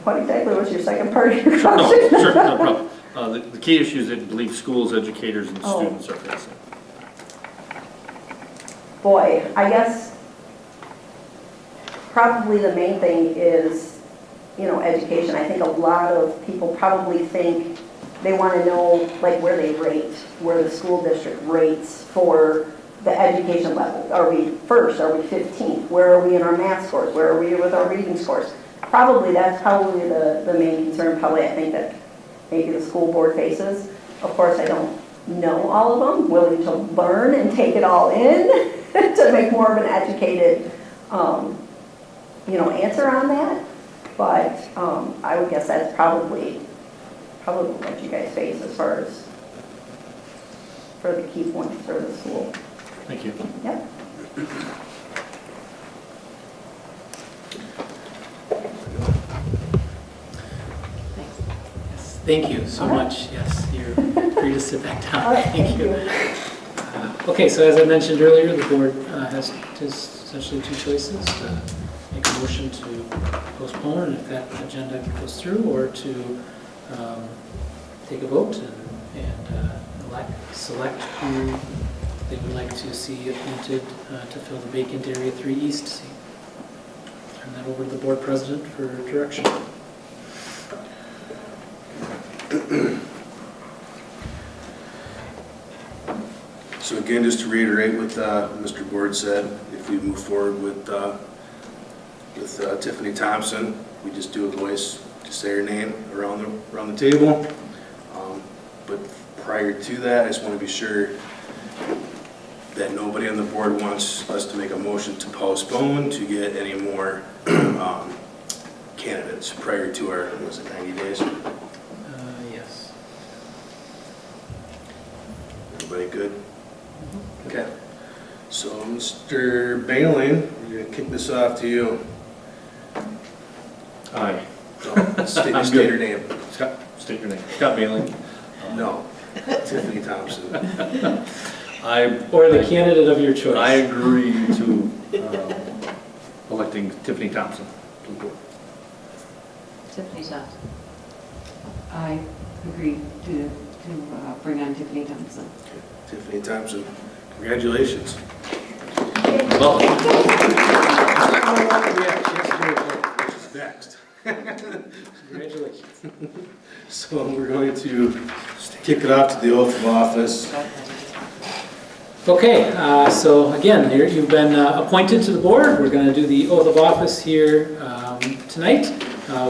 what exactly was your second part of your question? Sure, no problem. The key issues that you believe schools, educators, and students are facing. Boy, I guess probably the main thing is, education. I think a lot of people probably think they want to know like where they rate, where the school district rates for the education level. Are we first? Are we 15th? Where are we in our math scores? Where are we with our reading scores? That's probably the main concern, I think that maybe the school board faces. Of course, I don't know all of them, willing to learn and take it all in to make more of an educated, answer on that. But I would guess that's probably what you guys face as far as for the key points for the school. Thank you. Yep. Thank you so much. Yes, you're free to sit back down. All right, Thank you. Okay, so as I mentioned earlier, the board has just essentially two choices. Make a motion to postpone if that agenda goes through, or to take a vote and select who they would like to see appointed to fill the vacant Area 3 East seat. Turn that over to the board president for direction. So again, just to reiterate what Mr. Board said, if we move forward with Tiffany Thompson, we just do a voice, just say her name around the table. But prior to that, I just want to be sure that nobody on the board wants us to make a motion to postpone to get any more candidates prior to our, was it 90 days? Yes. Everybody good? Okay. So, Mr. Bailey, we're going to kick this off to you. Aye. State your name. State your name. Scott Bailey. No, Tiffany Thompson. Or the candidate of your choice. I agree to electing Tiffany Thompson to the board. Tiffany Thompson. I agree to bring on Tiffany Thompson. Okay. Tiffany Thompson, congratulations. Well, Which is next? Congratulations. So we're going to kick it off to the oath of office. Okay, so again, you've been appointed to the board. We're going to do the oath of office here tonight.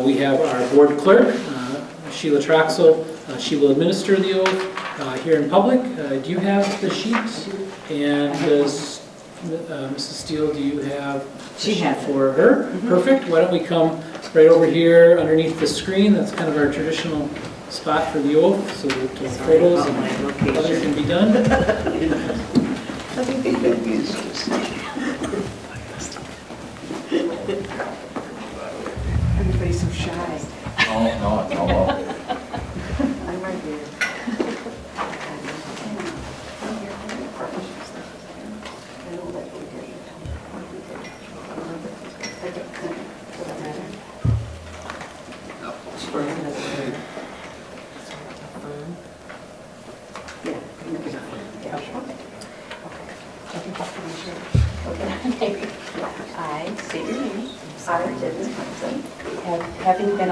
We have our board clerk, Sheila Troxel. She will administer the oath here in public. Do you have the sheet? And does Mrs. Steele, do you have She the sheet has it. for her? Perfect. Why don't we come right over here underneath the screen? That's kind of our traditional spot for the oath, so that the photos and others can be done. Everybody's so shy. No. I'm right here. I state your name. I, Tiffany Thompson, Having been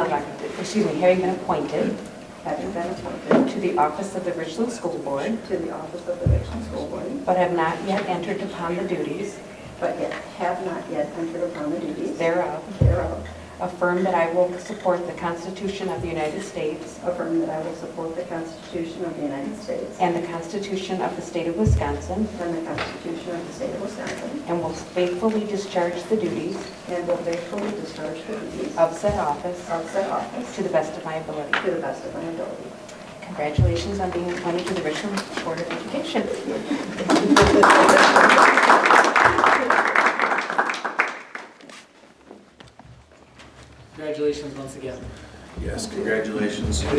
appointed having been appointed to the office of the Richland School Board, to the office of the Richland School Board, but have not yet entered upon the duties but yet have not yet entered upon the duties thereof, affirm that I will support the Constitution of the United States affirm that I will support the Constitution of the United States and the Constitution of the State of Wisconsin, and the Constitution of the State of Wisconsin, and will faithfully discharge the duties and will faithfully discharge the duties of said office to the best of my ability. the best of my ability. Congratulations on being appointed to the Richland Board of Education. Congratulations once again. Yes, congratulations. All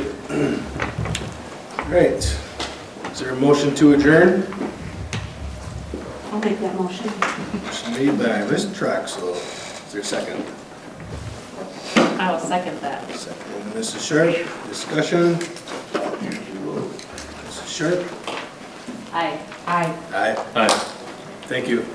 right. Is there a motion to adjourn? I'll make that motion. Motion made by Ms. Troxel. Is there a second? I will second that. Second by Mrs. Sharp. Discussion? Mrs. Sharp? Aye. Aye. Aye. Aye. Thank you.